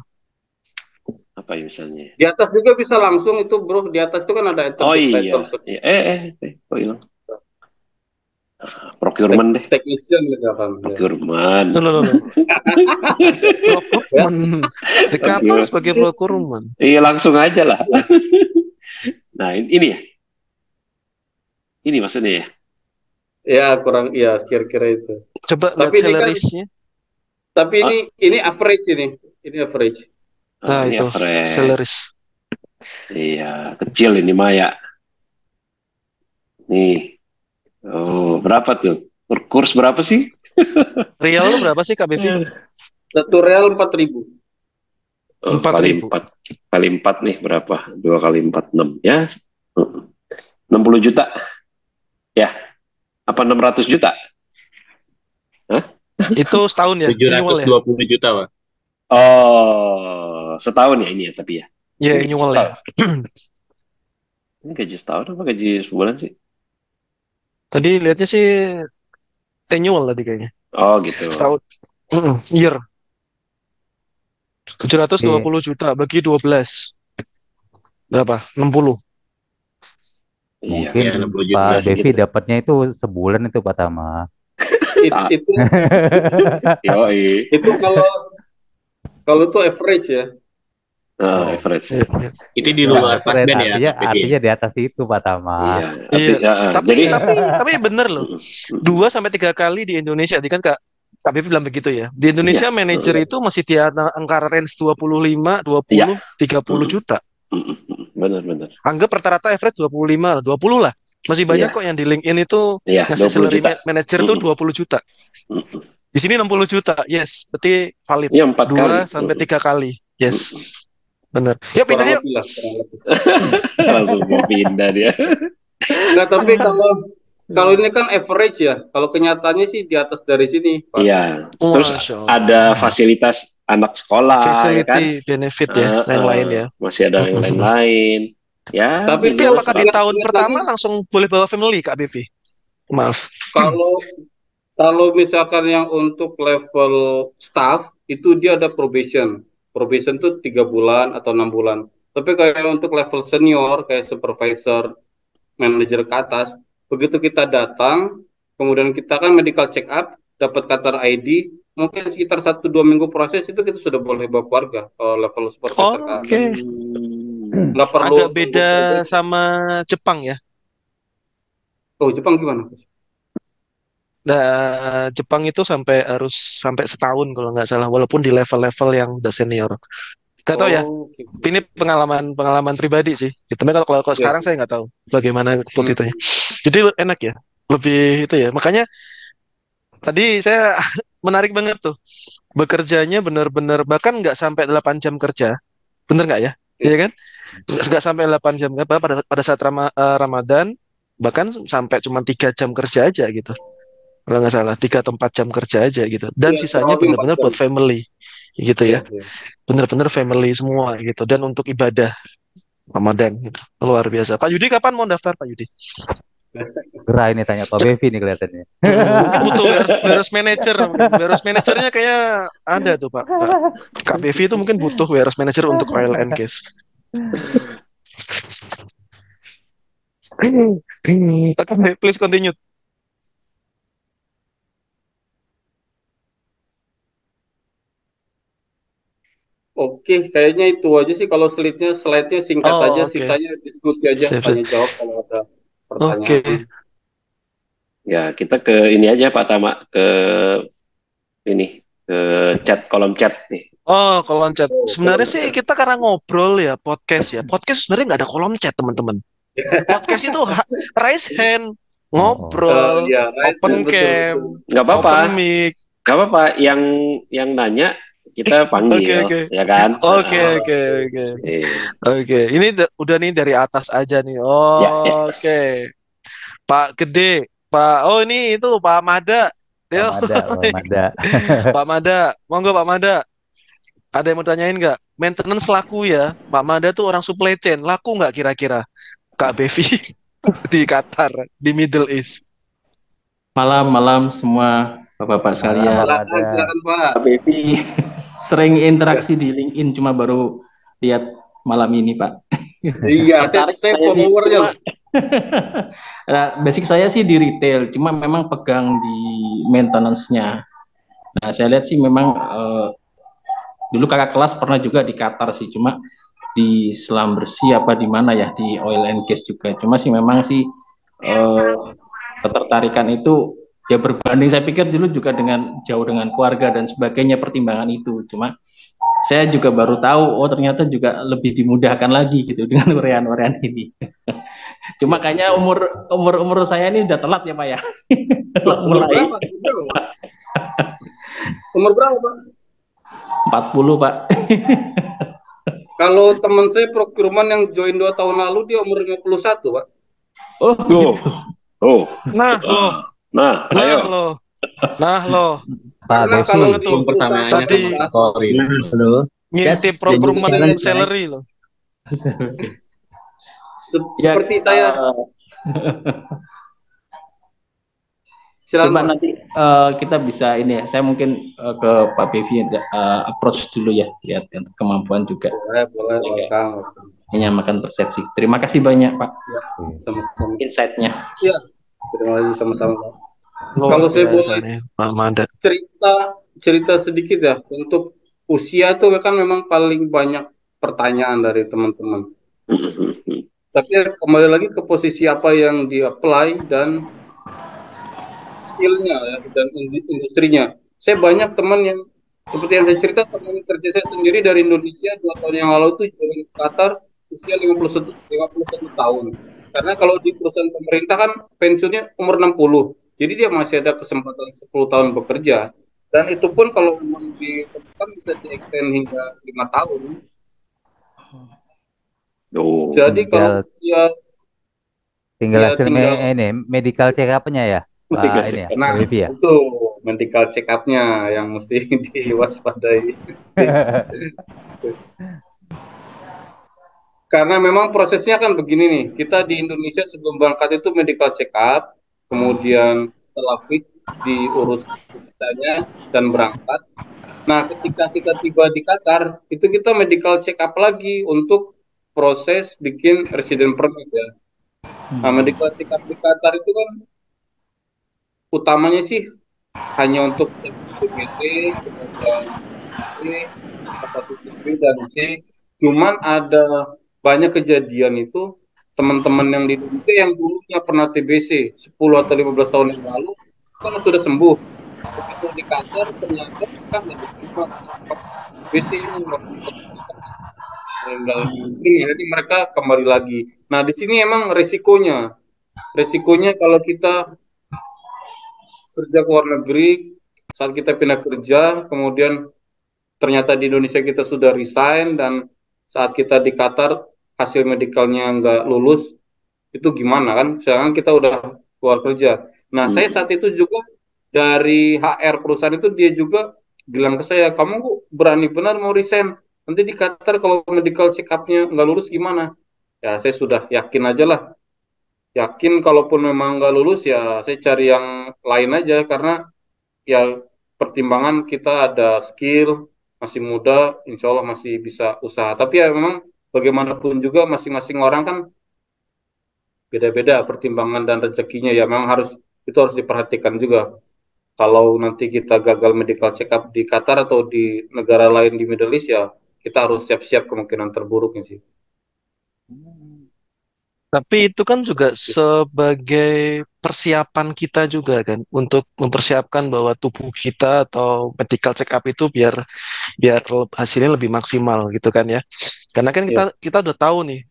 Apa ya misalnya? Di atas juga bisa langsung itu bro. Di atas itu kan ada enter job title. Kok hilang? Procurement deh. Technician misalkan. Procurement. Procurement. Dikatur sebagai procurement. Iya langsung aja lah. Nah ini ya. Ini maksudnya ya. Ya kurang, ya kira-kira itu. Coba lihat salaries-nya. Tapi ini average ini. Ini average. Nah itu salaries. Iya kecil ini Maya. Nih. Oh, berapa tuh? Kurs berapa sih? Real lu berapa sih Kak Bevi? 1 real 4.000. 4.000. Kali 4 nih berapa? 2 kali 4 6 ya. 60 juta. Ya. Apa 600 juta? Hah? Itu setahun ya? 720 juta, Pak. Oh, setahun ya ini ya tapi ya. Ya, annual ya. Ini gaji setahun apa gaji sebulan sih? Tadi lihatnya sih annual tadi kayaknya. Oh gitu. Setahun. Year. 720 juta bagi 12. Berapa? 60. Iya, Mungkin ya, 60 juta Pak Devi gitu. dapatnya itu sebulan itu Pak Tama. Itu kalau itu average ya. Average. Iya, iya. Itu di Ya, luar fast average band ya, artinya KPV. artinya di atas itu Pak Tama. Iya. Iya. Tapi Jadi tapi bener loh. 2 sampai 3 kali di Indonesia, kan Kak KBV bilang begitu ya. Di Indonesia Iya. manajer itu masih di antara range 25, 20, Iya. 30 juta. Benar. Anggap rata-rata average 25, 20 lah. Masih banyak Iya. kok yang di LinkedIn itu Iya, ngasih 20 salary juta. manager tuh 20 juta. Di sini 60 juta. Yes, berarti valid. Iya, 4 kali. 2 sampai 3 kali. Yes. Bener. Ya pindah Kurang yuk. lebih lah, kurang lebih. Langsung mau pindah dia. Nah, tapi kalau ini kan average ya. Kalau kenyataannya sih di atas dari sini, Pak. Iya. Terus Masya Allah. ada fasilitas anak sekolah, ya kan? Facility, benefit ya, yang lain ya. Masih ada yang lain-lain. Ya. Tapi Tapi Terus, apakah di ingat- tahun ingat pertama lagi. langsung boleh bawa family Kak BV? Maaf. Kalau misalkan yang untuk level staff itu dia ada probation. Probation tuh 3 bulan atau 6 bulan. Tapi kayak untuk level senior kayak supervisor, manajer ke atas, begitu kita datang, kemudian kita kan medical check up, dapat Qatar ID, mungkin sekitar 1-2 minggu proses itu kita sudah boleh bawa keluarga kalau level supervisor ke atas. Oke. Nggak perlu Agak beda probation. sama Jepang ya. Oh, Jepang gimana? Nah, Jepang itu harus sampai setahun kalau nggak salah, walaupun di level-level yang udah senior. Gak tahu ya. Oh, oke. Ini pengalaman pribadi sih. Gitu. Tapi kalau Iya. sekarang saya nggak tahu bagaimana put itu ya. Jadi enak ya. Lebih itu ya. Makanya tadi saya menarik banget tuh. Bekerjanya benar-benar bahkan nggak sampai 8 jam kerja. Bener nggak ya? Iya kan? Nggak sampai 8 jam kan pada saat Ramadan bahkan sampai cuma 3 jam kerja aja gitu. Kalau nggak salah 3 atau 4 jam kerja aja gitu. Dan Iya, sisanya kurang lebih 4 benar-benar jam. buat family gitu ya. Iya. Bener-bener family semua gitu, dan untuk ibadah Ramadan gitu. Luar biasa. Pak Yudi kapan mau daftar Pak Yudi? Gerah ini tanya Pak Bevi nih kelihatannya. Mungkin butuh warehouse manager. Warehouse manajernya kayak ada tuh Pak. Kak Bevi itu mungkin butuh warehouse manager untuk oil and gas. Oke, please continue. Oke, kayaknya itu aja sih kalau slide-nya singkat Oh, aja, oke. sisanya diskusi aja, Sip, sip. tanya jawab kalau ada pertanyaan. Oke. Ya, kita ke ini aja Pak Tama, ke ini, ke kolom chat nih. Oh, kolom chat. Oh, Sebenarnya kolom sih chat. kita karena ngobrol ya, podcast ya. Podcast sebenarnya nggak ada kolom chat, teman-teman. Podcast itu raise hand, ngobrol, Ya, open betul, cam, betul. Nggak apa-apa, open mic. nggak apa-apa. Yang nanya kita panggil, Oke. ya kan? Oke. Iya. Oke, ini udah nih dari atas aja nih. Ya. Oke. Pak Gede, oh ini itu Pak Mada. Yo. Pak Mada. Pak Mada, monggo Pak Mada. Ada yang mau tanyain nggak? Maintenance laku ya. Pak Mada tuh orang supply chain, laku nggak kira-kira? Kak Bevi di Qatar, di Middle East. Malam semua Bapak-bapak sekalian. Silakan Pak. Bevi sering interaksi di LinkedIn, cuma baru lihat malam ini Pak. Iya, saya followernya. Nah, basic saya sih di retail, cuma memang pegang di maintenance-nya. Nah, saya lihat sih memang dulu kakak kelas pernah juga di Qatar sih, cuma di selam bersih apa di mana ya, di oil and gas juga. Cuma sih memang sih ketertarikan itu ya berbanding, saya pikir dulu juga jauh dengan keluarga dan sebagainya, pertimbangan itu. Cuma saya juga baru tahu, oh ternyata juga lebih dimudahkan lagi gitu dengan urean-urean ini. Cuma kayaknya umur saya ini udah telat ya Pak ya. Mulai. Umur berapa Pak? 40 Pak. Kalau teman saya procurement yang join 2 tahun lalu dia umur 51 Pak. Oh gitu. Nah lo. Pak Bevi. Kalau itu pertamanya tadi Halo. ngintip procurement salary lo. Seperti saya. Coba nanti kita bisa ini ya, saya mungkin ke Pak Bevi approach dulu ya, lihat kemampuan juga. Boleh. Menyamakan persepsi. Terima kasih banyak Pak. Ya, sama-sama. Insight-nya. Ya, terima kasih sama-sama. Kalau saya boleh Pak Mada cerita sedikit ya, untuk usia tuh kan memang paling banyak pertanyaan dari teman-teman. Tapi kembali lagi ke posisi apa yang di-apply dan skill-nya ya, dan industrinya. Saya banyak teman yang seperti yang saya cerita, teman kerja saya sendiri dari Indonesia 2 tahun yang lalu itu join Qatar usia 51 tahun. Karena kalau di perusahaan pemerintah kan pensiunnya umur 60. Jadi dia masih ada kesempatan 10 tahun bekerja. Dan itu pun kalau memang diperlukan bisa di-extend hingga 5 tahun. Oh, Jadi kalau dia tinggal ya hasil tinggal ini medical check up-nya ya, Medical Pak ini check ya, Nah, Pak Vivi ya. itu medical check up-nya yang mesti diwaspadai. Karena memang prosesnya kan begini nih, kita di Indonesia sebelum berangkat itu medical check up, kemudian setelah fit diurus visanya dan berangkat. Nah, ketika kita tiba di Qatar, itu kita medical check up lagi untuk proses bikin resident permit ya. Nah, medical check up di Qatar itu kan utamanya sih hanya untuk TBC, kemudian hepatitis B dan C. Cuman ada banyak kejadian itu teman-teman yang di Indonesia yang dulunya pernah TBC 10 atau 15 tahun yang lalu kan sudah sembuh. Begitu di Qatar ternyata kan ada TBC ini jadi mereka kembali lagi. Nah, di sini emang resikonya kalau kita kerja ke luar negeri, saat kita pindah kerja, kemudian ternyata di Indonesia kita sudah resign, dan saat kita di Qatar hasil medicalnya nggak lulus, itu gimana kan? Sedangkan kita udah keluar kerja. Nah, saya saat itu juga dari HR perusahaan itu dia juga bilang ke saya, kamu kok berani benar mau resign? Nanti di Qatar kalau medical check up-nya nggak lulus gimana? Ya, saya sudah yakin aja lah. Yakin kalaupun memang nggak lulus ya saya cari yang lain aja, karena ya pertimbangan kita ada skill, masih muda, insya Allah masih bisa usaha. Tapi ya memang bagaimanapun juga masing-masing orang kan beda-beda pertimbangan dan rezekinya, ya memang itu harus diperhatikan juga. Kalau nanti kita gagal medical check up di Qatar atau di negara lain di Middle East, ya kita harus siap-siap kemungkinan terburuknya sih. Tapi itu kan juga sebagai persiapan kita juga kan untuk mempersiapkan bahwa tubuh kita atau medical check up itu biar hasilnya lebih maksimal gitu kan ya. Karena kan kita udah tahu nih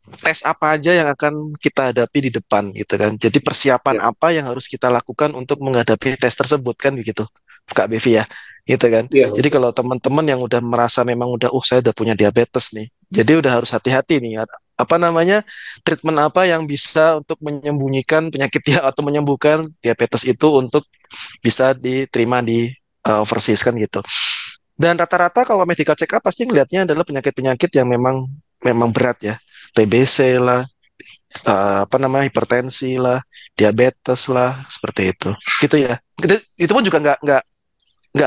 tes apa aja yang akan kita hadapi di depan gitu kan. Jadi persiapan apa yang harus kita lakukan untuk menghadapi tes tersebut kan begitu, Kak Bevi ya, gitu kan. Jadi kalau teman-teman yang udah merasa memang saya udah punya diabetes nih, jadi udah harus hati-hati nih. Apa namanya, treatment apa yang bisa untuk menyembunyikan penyakit atau menyembuhkan diabetes itu untuk bisa diterima di overseas kan gitu. Dan rata-rata kalau medical check up pasti ngelihatnya adalah penyakit-penyakit yang memang berat ya. TBC lah, hipertensi lah, diabetes lah, seperti itu. Gitu ya. Itu pun juga nggak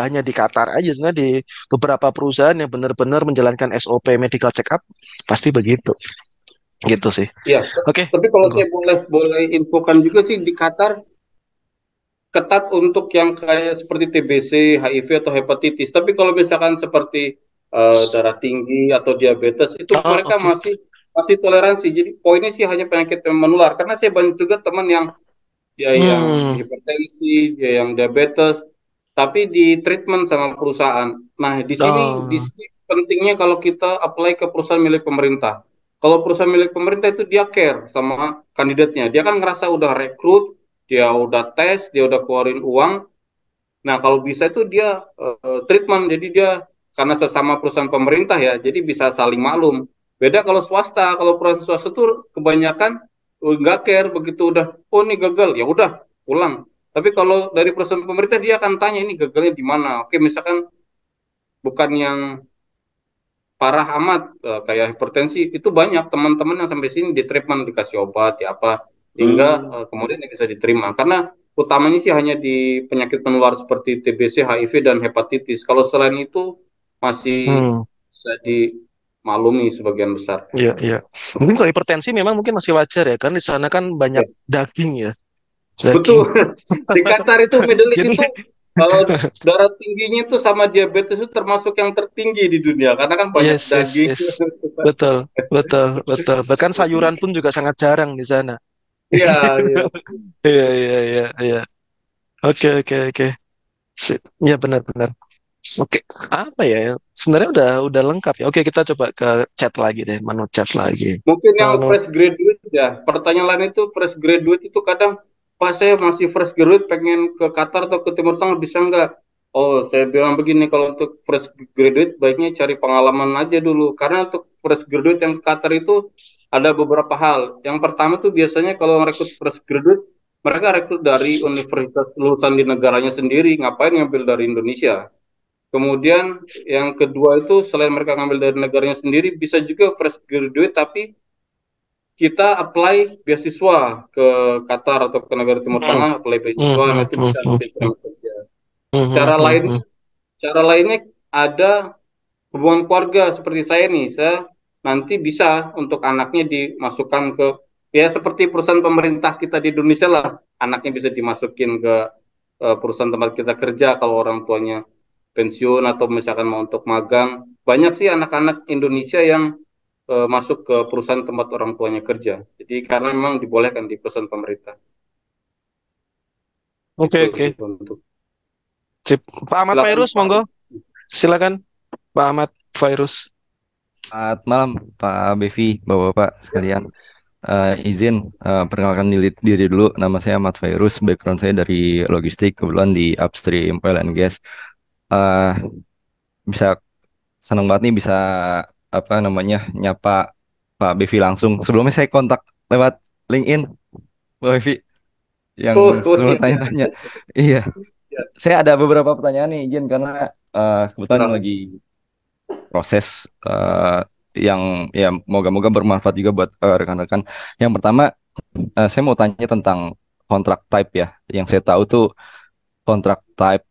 hanya di Qatar aja, sebenarnya di beberapa perusahaan yang benar-benar menjalankan SOP medical check up pasti begitu. Gitu sih. Iya. Oke. Tapi kalau saya boleh infokan juga sih, di Qatar ketat untuk yang kayak seperti TBC, HIV atau hepatitis. Tapi kalau misalkan seperti darah tinggi atau diabetes itu mereka masih toleransi. Jadi poinnya sih hanya penyakit yang menular. Karena saya banyak juga teman yang yang hipertensi, dia yang diabetes, tapi di treatment sama perusahaan. Nah, di sini pentingnya kalau kita apply ke perusahaan milik pemerintah. Kalau perusahaan milik pemerintah itu dia care sama kandidatnya. Dia kan ngerasa udah rekrut, dia udah tes, dia udah keluarin uang. Nah, kalau bisa itu dia treatment. Jadi dia karena sesama perusahaan pemerintah ya, jadi bisa saling maklum. Beda kalau swasta. Kalau perusahaan swasta tuh kebanyakan nggak care, begitu udah, oh ini gagal, ya udah pulang. Tapi kalau dari perusahaan pemerintah dia akan tanya ini gagalnya di mana. Oke, misalkan bukan yang parah amat kayak hipertensi, itu banyak teman-teman yang sampai sini di treatment, dikasih obat ya apa, hingga kemudian bisa diterima. Karena utamanya sih hanya di penyakit menular seperti TBC, HIV dan hepatitis. Kalau selain itu masih bisa dimaklumi sebagian besar. Iya, iya. Mungkin kalau hipertensi memang mungkin masih wajar ya, karena di sana kan banyak daging ya. Betul. Di Qatar itu Middle East itu Eh, darah tingginya itu sama diabetes itu termasuk yang tertinggi di dunia karena kan banyak Yes, yes, daging. yes. Betul, betul, betul. Bahkan sayuran pun juga sangat jarang di sana. Iya, iya. Iya, iya, iya, iya. Oke, oke, oke. Sip. Ya, benar-benar. Oke, apa ya? Sebenarnya udah lengkap ya. Oke, kita coba ke chat lagi deh, manu chat lagi. Mungkin yang Manu. fresh graduate ya. Pertanyaan lain itu fresh graduate itu kadang pas saya masih fresh graduate pengen ke Qatar atau ke Timur Tengah bisa nggak? Oh, saya bilang begini kalau untuk fresh graduate baiknya cari pengalaman aja dulu. Karena untuk fresh graduate yang ke Qatar itu ada beberapa hal. Yang pertama tuh biasanya kalau rekrut fresh graduate mereka rekrut dari universitas lulusan di negaranya sendiri. Ngapain ngambil dari Indonesia? Kemudian yang kedua itu selain mereka ngambil dari negaranya sendiri, bisa juga fresh graduate tapi kita apply beasiswa ke Qatar atau ke negara Timur Hmm, Tengah, apply hmm, beasiswa, hmm, nanti hmm, bisa hmm, nanti terima kerja. hmm, hmm, Cara hmm, lain, hmm. cara lainnya ada hubungan keluarga seperti saya nih, saya nanti bisa untuk anaknya dimasukkan ke ya seperti perusahaan pemerintah kita di Indonesia lah, anaknya bisa dimasukin ke perusahaan tempat kita kerja kalau orang tuanya pensiun atau misalkan mau untuk magang. Banyak sih anak-anak Indonesia yang masuk ke perusahaan tempat orang tuanya kerja. Jadi karena memang dibolehkan di perusahaan pemerintah. Oke, Itu oke. sih untuk. Sip. Pak Ahmad Silakan Fairuz, Pak. monggo. Silakan, Pak Ahmad Fairuz. Selamat malam Pak Bevi, Bapak-Bapak sekalian. Izin perkenalkan diri dulu. Nama saya Ahmad Fairuz. Background saya dari logistik, kebetulan di upstream oil and gas. Eh, bisa senang banget nih bisa apa namanya nyapa Pak Bevi langsung. Sebelumnya saya kontak lewat LinkedIn Pak Bevi yang Oh, oh sebelum iya. tanya-tanya. Iya, Ya, saya ada beberapa pertanyaan nih, izin karena kebetulan silakan. lagi proses yang ya moga-moga bermanfaat juga buat rekan-rekan. Yang pertama, saya mau tanya tentang kontrak type ya. Yang saya tahu tuh kontrak type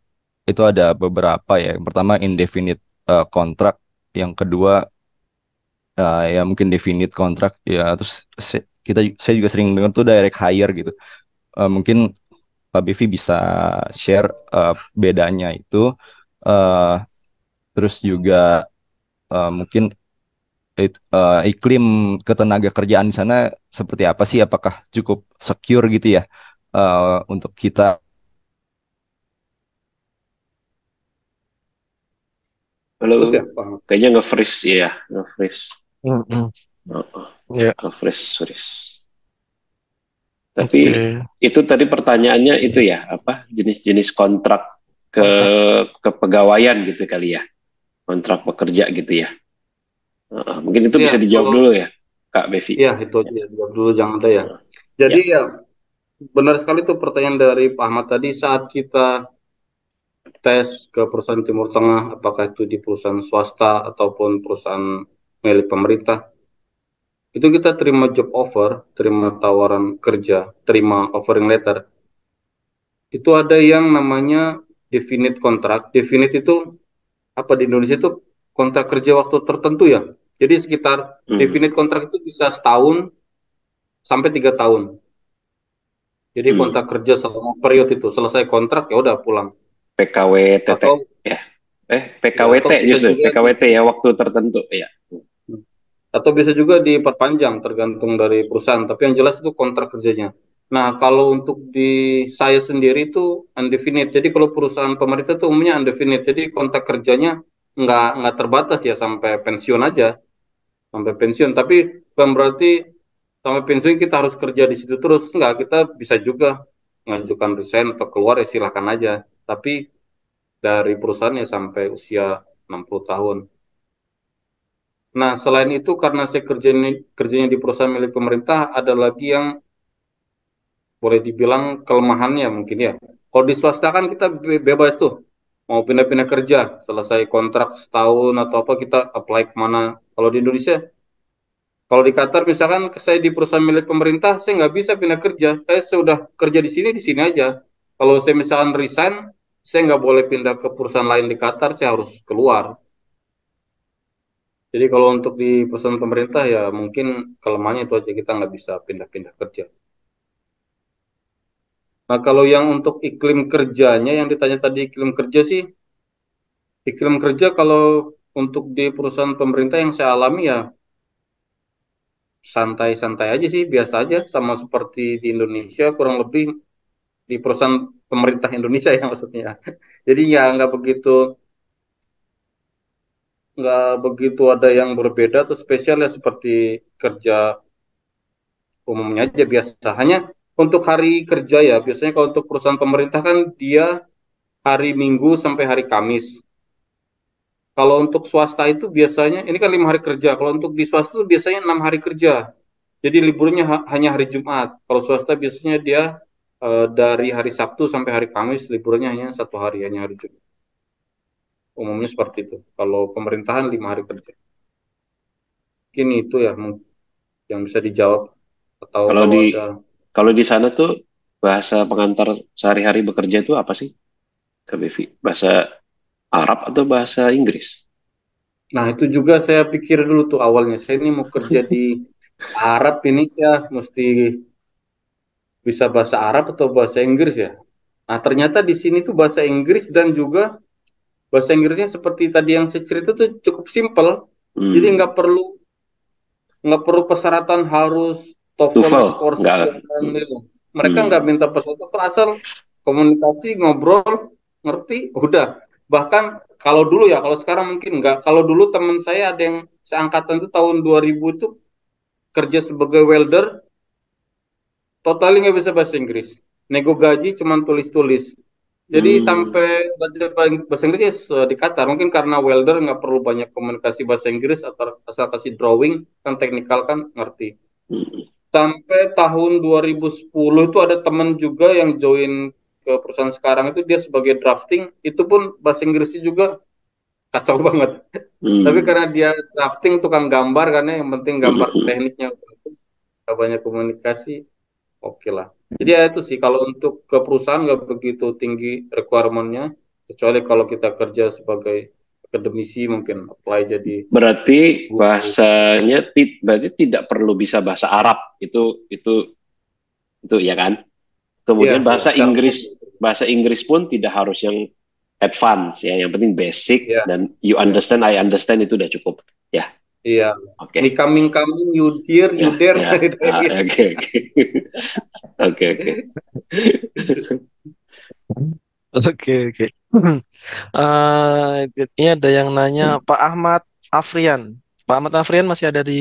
itu ada beberapa ya. Yang pertama indefinite kontrak, yang kedua ya mungkin definite kontrak ya. Terus saya juga sering dengar tuh direct hire gitu. Mungkin Pak Bivi bisa share bedanya itu. Eh, terus juga mungkin iklim ketenaga kerjaan di sana seperti apa sih? Apakah cukup secure gitu ya untuk kita? Halo, Terus ya, Pak. kayaknya nge-freeze ya, nge-freeze. Hmm, hmm. Oh, oh, Ya, nge-freeze, freeze. Tapi oke. itu tadi pertanyaannya itu ya, apa jenis-jenis kontrak ke Kontrak. kepegawaian gitu kali ya, kontrak pekerja gitu ya. Mungkin itu Ya, bisa dijawab kalau dulu ya, Kak Bevi. ya itu aja jawab dulu jangan ada ya. Uh, Jadi ya, ya benar sekali tuh pertanyaan dari Pak Ahmad tadi saat kita tes ke perusahaan Timur Tengah, apakah itu di perusahaan swasta ataupun perusahaan milik pemerintah, itu kita terima job offer, terima tawaran kerja, terima offering letter. Itu ada yang namanya definite kontrak. Definite itu apa di Indonesia itu kontrak kerja waktu tertentu ya. Jadi sekitar hmm, definite kontrak itu bisa setahun sampai 3 tahun. Jadi kontrak hmm. kerja selama periode itu selesai kontrak ya udah pulang. PKWTT Atau ya, ya PKWT atau bisa justru juga PKWT ya waktu tertentu ya. bisa juga diperpanjang tergantung dari perusahaan. Tapi yang jelas itu kontrak kerjanya. Nah kalau untuk di saya sendiri itu undefinite. Jadi kalau perusahaan pemerintah itu umumnya undefinite. Jadi kontrak kerjanya nggak terbatas ya sampai pensiun aja. Sampai pensiun. Tapi bukan berarti sampai pensiun kita harus kerja di situ terus. Enggak, kita bisa juga mengajukan resign atau keluar ya silahkan aja. Tapi dari perusahaan ya sampai usia 60 tahun. Nah, selain itu karena saya kerjanya di perusahaan milik pemerintah, ada lagi yang boleh dibilang kelemahannya mungkin ya. Kalau di swasta kan kita bebas tuh, mau pindah-pindah kerja, selesai kontrak setahun atau apa kita apply kemana. Kalau di Indonesia, kalau di Qatar misalkan saya di perusahaan milik pemerintah, saya nggak bisa pindah kerja. Saya sudah kerja di sini aja. Kalau saya misalkan resign, saya nggak boleh pindah ke perusahaan lain di Qatar, saya harus keluar. Jadi kalau untuk di perusahaan pemerintah ya mungkin kelemahannya itu aja kita nggak bisa pindah-pindah kerja. Nah, kalau yang untuk iklim kerjanya yang ditanya tadi iklim kerja sih, iklim kerja kalau untuk di perusahaan pemerintah yang saya alami ya santai-santai aja sih, biasa aja sama seperti di Indonesia kurang lebih di perusahaan pemerintah Indonesia ya maksudnya. Jadi ya nggak begitu ada yang berbeda atau spesial ya seperti kerja umumnya aja biasa. Hanya untuk hari kerja ya biasanya kalau untuk perusahaan pemerintah kan dia hari Minggu sampai hari Kamis. Kalau untuk swasta itu biasanya ini kan 5 hari kerja. Kalau untuk di swasta itu biasanya 6 hari kerja. Jadi liburnya hanya hari Jumat. Kalau swasta biasanya dia dari hari Sabtu sampai hari Kamis liburnya hanya 1 hari, hanya hari Jumat. Umumnya seperti itu. Kalau pemerintahan 5 hari kerja. Mungkin itu ya yang bisa dijawab. Atau Kalau kalau di ada. kalau di sana tuh bahasa pengantar sehari-hari bekerja itu apa sih, Kak Bevi? Bahasa Arab atau bahasa Inggris? Nah itu juga saya pikir dulu tuh awalnya. Saya ini mau kerja di Arab ini saya mesti bisa bahasa Arab atau bahasa Inggris ya. Nah ternyata di sini tuh bahasa Inggris dan juga bahasa Inggrisnya seperti tadi yang saya cerita tuh cukup simpel. Jadi nggak perlu persyaratan harus TOEFL TOEFL skor nggak? sekian gitu. Mereka nggak minta persyaratan TOEFL asal komunikasi ngobrol ngerti udah. Bahkan kalau dulu ya, kalau sekarang mungkin nggak. Kalau dulu teman saya ada yang seangkatan itu tahun 2000 itu kerja sebagai welder, totalnya nggak bisa bahasa Inggris. Nego gaji cuma tulis-tulis. Jadi sampai bahasa Inggris ya di Qatar. Mungkin karena welder nggak perlu banyak komunikasi bahasa Inggris atau asal kasih drawing, kan teknikal kan ngerti. Sampai tahun 2010 itu ada teman juga yang join ke perusahaan sekarang itu dia sebagai drafting, itu pun bahasa Inggrisnya juga kacau banget. Tapi karena dia drafting tukang gambar, karena yang penting gambar tekniknya bagus, nggak banyak komunikasi, oke lah. Jadi ya itu sih, kalau untuk ke perusahaan nggak begitu tinggi requirement-nya, kecuali kalau kita kerja sebagai akademisi mungkin apply jadi Berarti guru. bahasanya berarti tidak perlu bisa bahasa Arab itu ya kan? Kemudian Iya, bahasa Inggris pun tidak harus yang advance ya, yang penting basic dan you understand, I understand itu udah cukup ya. Iya. Oke. Ini coming, you here, you there. Oke. Oke. Ini ada yang nanya Pak Ahmad Afrian. Pak Ahmad Afrian masih ada di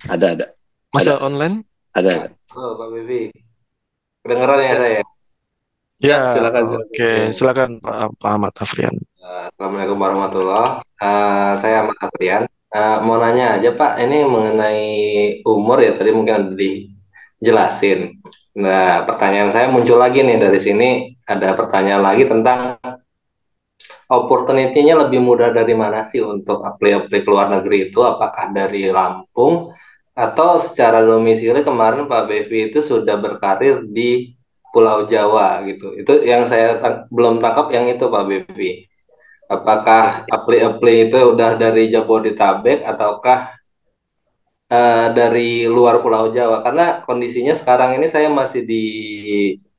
Ada. masa online? Ada. Halo Pak Bibi. Kedengeran ya saya? Ya, silakan. Oke, silakan Pak Ahmad Afrian. Assalamualaikum warahmatullahi wabarakatuh. Saya Ahmad Afrian. Mau nanya aja Pak, ini mengenai umur ya, tadi mungkin ada dijelasin. Nah, pertanyaan saya muncul lagi nih dari sini, ada pertanyaan lagi tentang opportunity-nya lebih mudah dari mana sih untuk apply ke luar negeri itu? Apakah dari Lampung atau secara domisili? Kemarin Pak Bevi itu sudah berkarir di Pulau Jawa gitu. Itu yang saya belum tangkap yang itu Pak Bevi. Apakah apply itu udah dari Jabodetabek ataukah dari luar Pulau Jawa? Karena kondisinya sekarang ini saya masih di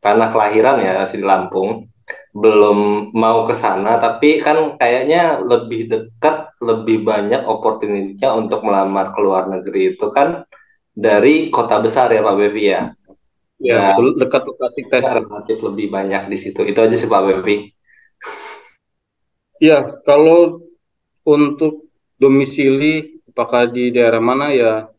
tanah kelahiran ya, masih di Lampung. Belum mau ke sana, tapi kan kayaknya lebih dekat, lebih banyak opportunity-nya untuk melamar ke luar negeri itu kan dari kota besar ya Pak Bevi ya. Ya, betul, dekat lokasi tes relatif lebih banyak di situ. Itu aja sih Pak Bevi. Ya, kalau untuk domisili apakah di daerah mana ya,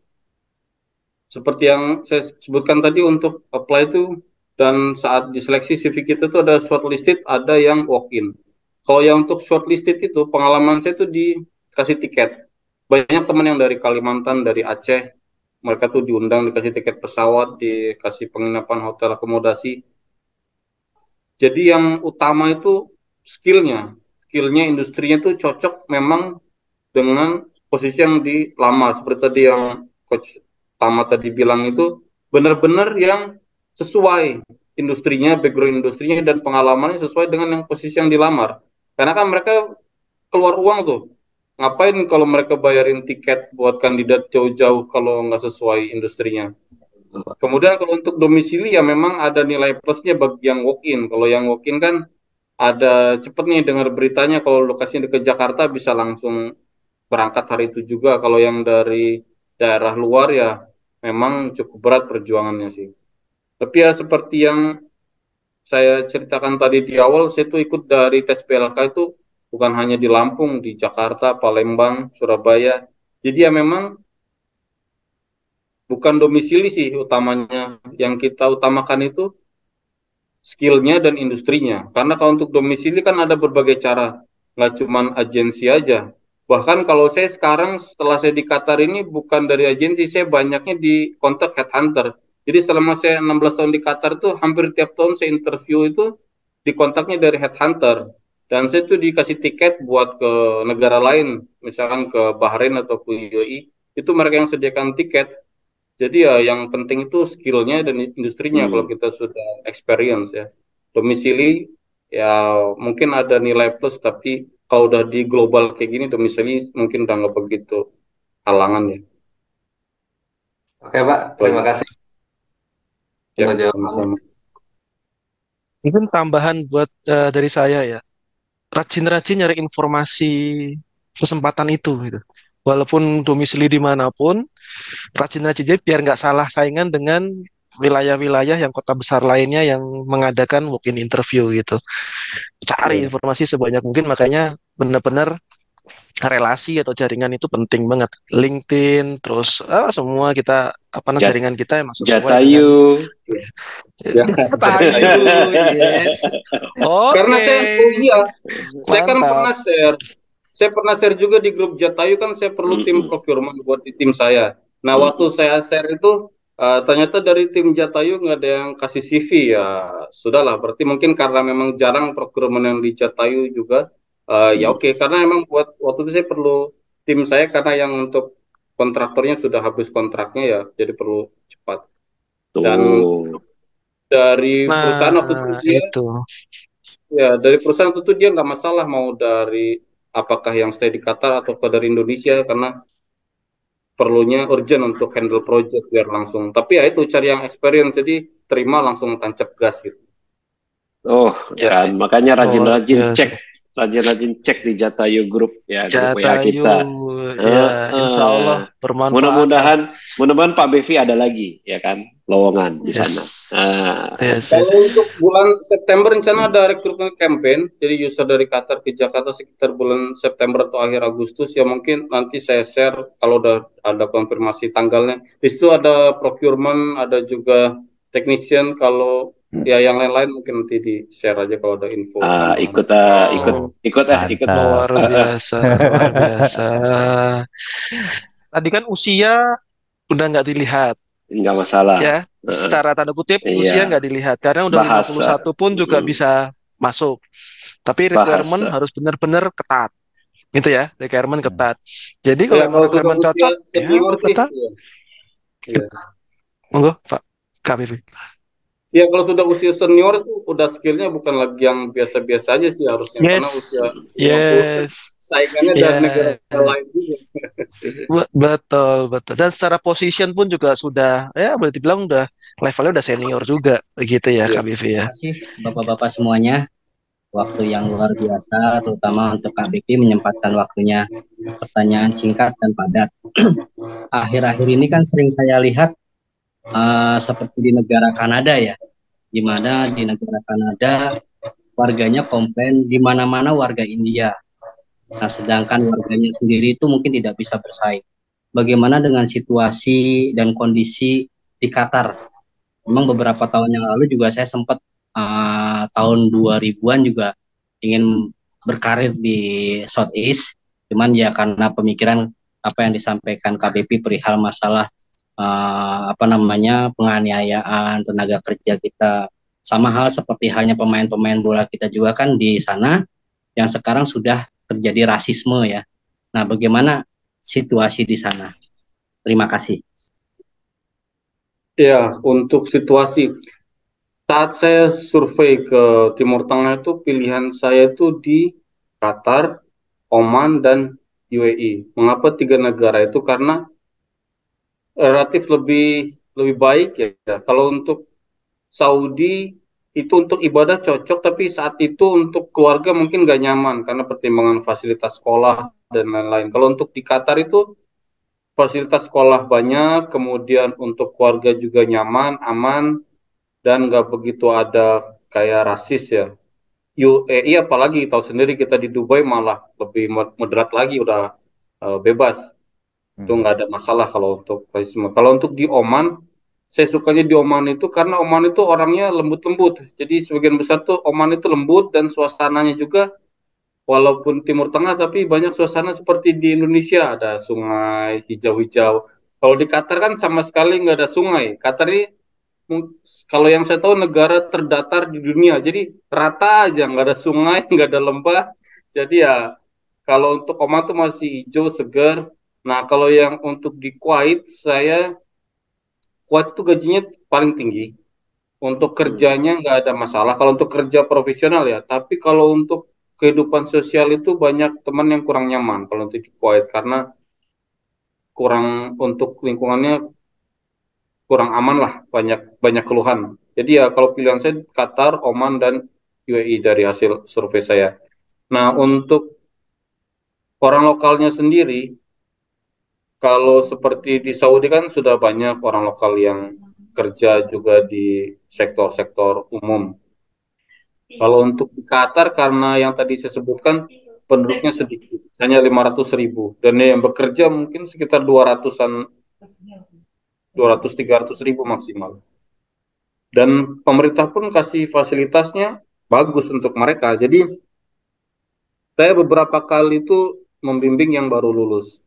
seperti yang saya sebutkan tadi untuk apply itu, dan saat diseleksi CV kita itu ada shortlisted, ada yang walk-in. Kalau yang untuk shortlisted itu pengalaman saya itu dikasih tiket. Banyak teman yang dari Kalimantan, dari Aceh, mereka tuh diundang, dikasih tiket pesawat, dikasih penginapan, hotel, akomodasi. Jadi yang utama itu skillnya industrinya tuh cocok memang dengan posisi yang dilamar. Seperti tadi yang Coach Tama tadi bilang itu benar-benar yang sesuai industrinya, background industrinya dan pengalamannya sesuai dengan yang posisi yang dilamar. Karena kan mereka keluar uang tuh. Ngapain kalau mereka bayarin tiket buat kandidat jauh-jauh kalau nggak sesuai industrinya. Kemudian kalau untuk domisili ya memang ada nilai plusnya bagi yang walk-in. Kalau yang walk-in kan ada cepet nih dengar beritanya kalau lokasinya dekat Jakarta bisa langsung berangkat hari itu juga. Kalau yang dari daerah luar ya memang cukup berat perjuangannya sih. Tapi ya seperti yang saya ceritakan tadi di awal, saya tuh ikut dari tes PLK itu bukan hanya di Lampung, di Jakarta, Palembang, Surabaya. Jadi ya memang bukan domisili sih utamanya. Yang kita utamakan itu skillnya dan industrinya. Karena kalau untuk domisili kan ada berbagai cara, nggak cuma agensi aja. Bahkan kalau saya sekarang setelah saya di Qatar ini bukan dari agensi, saya banyaknya di kontak headhunter. Jadi selama saya 16 tahun di Qatar tuh hampir tiap tahun saya interview itu di kontaknya dari headhunter. Dan saya tuh dikasih tiket buat ke negara lain, misalkan ke Bahrain atau ke UAE, itu mereka yang sediakan tiket. Jadi ya yang penting itu skillnya dan industrinya kalau kita sudah experience ya. Domisili ya mungkin ada nilai plus tapi kalau udah di global kayak gini domisili mungkin udah nggak begitu halangan ya. Oke Pak, terima kasih Ya, untuk jawabannya. sama-sama. Mungkin tambahan buat dari saya ya. Rajin-rajin nyari informasi kesempatan itu gitu. Walaupun domisili dimanapun, rajin-rajin aja biar nggak salah saingan dengan wilayah-wilayah yang kota besar lainnya yang mengadakan walk-in interview gitu. Cari informasi sebanyak mungkin, makanya benar-benar relasi atau jaringan itu penting banget. LinkedIn, terus semua kita jaringan kita emang sesuai Jatayu. Jatayu, yes. Oke. Karena saya kan pernah share. Saya pernah share juga di grup Jatayu kan saya perlu tim procurement buat di tim saya. Nah, waktu saya share itu ternyata dari tim Jatayu nggak ada yang kasih CV ya. Sudahlah, berarti mungkin karena memang jarang procurement yang di Jatayu juga. Ya oke, karena memang buat waktu itu saya perlu tim saya karena yang untuk kontraktornya sudah habis kontraknya ya, jadi perlu cepat. Dan dari perusahaan waktu itu dari perusahaan waktu itu dia nggak masalah mau dari apakah yang stay di Qatar atau dari Indonesia karena perlunya urgent untuk handle project biar langsung. Tapi ya itu cari yang experience jadi terima langsung tancap gas gitu. Oh, kan makanya rajin-rajin cek di Jatayu Group ya, grup WA kita. Ya, insya Allah bermanfaat. Mudah-mudahan Pak Bevi ada lagi ya kan lowongan di sana. Kalau untuk bulan September rencana ada rekrutmen campaign, jadi user dari Qatar ke Jakarta sekitar bulan September atau akhir Agustus ya mungkin nanti saya share kalau udah ada konfirmasi tanggalnya. Di situ ada procurement, ada juga technician kalau ya yang lain-lain mungkin nanti di share aja kalau ada info. Ikut. Luar biasa, luar biasa. Tadi kan usia udah nggak dilihat. Nggak masalah. Ya, secara tanda kutip usia nggak dilihat karena udah 51 pun juga bisa masuk. Tapi requirement harus benar-benar ketat. Gitu ya, requirement ketat. Jadi kalau requirement cocok, ya tetap. Monggo, Pak KBV. Ya kalau sudah usia senior itu udah skillnya bukan lagi yang biasa-biasa aja sih harusnya karena usia saingannya dari negara lain juga. Betul. Dan secara position pun juga sudah ya boleh dibilang udah levelnya udah senior juga begitu ya KBV ya. Terima kasih Bapak-bapak semuanya. Waktu yang luar biasa terutama untuk KBV menyempatkan waktunya. Pertanyaan singkat dan padat. Akhir-akhir ini kan sering saya lihat seperti di negara Kanada ya, di mana di negara Kanada warganya komplain di mana-mana warga India. Nah, sedangkan warganya sendiri itu mungkin tidak bisa bersaing. Bagaimana dengan situasi dan kondisi di Qatar? Memang beberapa tahun yang lalu juga saya sempat tahun 2000-an juga ingin berkarir di Southeast, cuman ya karena pemikiran apa yang disampaikan KBP perihal masalah penganiayaan tenaga kerja kita, sama hal seperti halnya pemain-pemain bola kita juga kan di sana yang sekarang sudah terjadi rasisme ya. Nah, bagaimana situasi di sana? Terima kasih. Ya, untuk situasi saat saya survei ke Timur Tengah itu pilihan saya itu di Qatar, Oman dan UAE. Mengapa 3 negara itu? Karena relatif lebih lebih baik ya. Kalau untuk Saudi itu untuk ibadah cocok, tapi saat itu untuk keluarga mungkin nggak nyaman karena pertimbangan fasilitas sekolah dan lain-lain. Kalau untuk di Qatar itu fasilitas sekolah banyak, kemudian untuk keluarga juga nyaman, aman, dan nggak begitu ada kayak rasis ya. UAE apalagi tahu sendiri kita di Dubai malah lebih moderat lagi, udah bebas. Itu nggak ada masalah kalau untuk rasisme. Kalau untuk di Oman, saya sukanya di Oman itu karena Oman itu orangnya lembut-lembut. Jadi sebagian besar tuh Oman itu lembut dan suasananya juga walaupun Timur Tengah tapi banyak suasana seperti di Indonesia, ada sungai hijau-hijau. Kalau di Qatar kan sama sekali nggak ada sungai. Qatar ini kalau yang saya tahu negara terdatar di dunia. Jadi rata aja, nggak ada sungai, nggak ada lembah. Jadi ya kalau untuk Oman tuh masih hijau, segar. Nah, kalau yang untuk di Kuwait, Kuwait itu gajinya paling tinggi. Untuk kerjanya nggak ada masalah. Kalau untuk kerja profesional ya. Tapi kalau untuk kehidupan sosial itu banyak teman yang kurang nyaman kalau untuk di Kuwait. Karena kurang, untuk lingkungannya kurang aman lah. Banyak keluhan. Jadi ya kalau pilihan saya Qatar, Oman, dan UAE dari hasil survei saya. Nah, untuk orang lokalnya sendiri, kalau seperti di Saudi kan sudah banyak orang lokal yang kerja juga di sektor-sektor umum. Kalau untuk di Qatar, karena yang tadi saya sebutkan penduduknya sedikit, hanya 500.000, dan yang bekerja mungkin sekitar 200-an, 200-300 ribu maksimal. Dan pemerintah pun kasih fasilitasnya bagus untuk mereka. Jadi saya beberapa kali itu membimbing yang baru lulus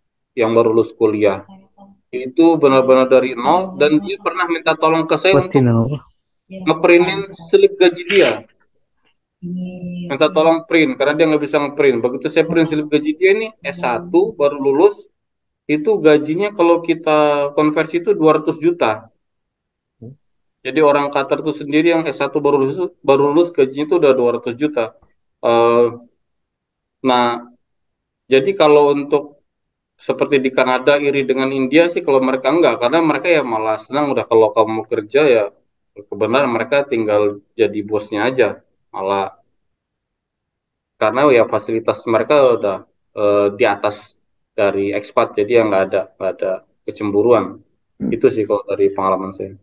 kuliah. Itu benar-benar dari nol, dan dia pernah minta tolong ke saya untuk ngeprintin slip gaji dia. Minta tolong print karena dia nggak bisa ngeprint. Begitu saya print slip gaji dia, ini S1 baru lulus, itu gajinya kalau kita konversi itu 200 juta. Jadi orang Qatar itu sendiri yang S1 baru lulus gajinya itu udah 200 juta. Nah, jadi kalau untuk seperti di Kanada iri dengan India sih, kalau mereka enggak, karena mereka ya malah senang udah kalau kamu kerja ya kebenaran mereka tinggal jadi bosnya aja, malah karena ya fasilitas mereka udah di atas dari ekspat, jadi ya nggak ada kecemburuan. Itu sih kalau dari pengalaman saya.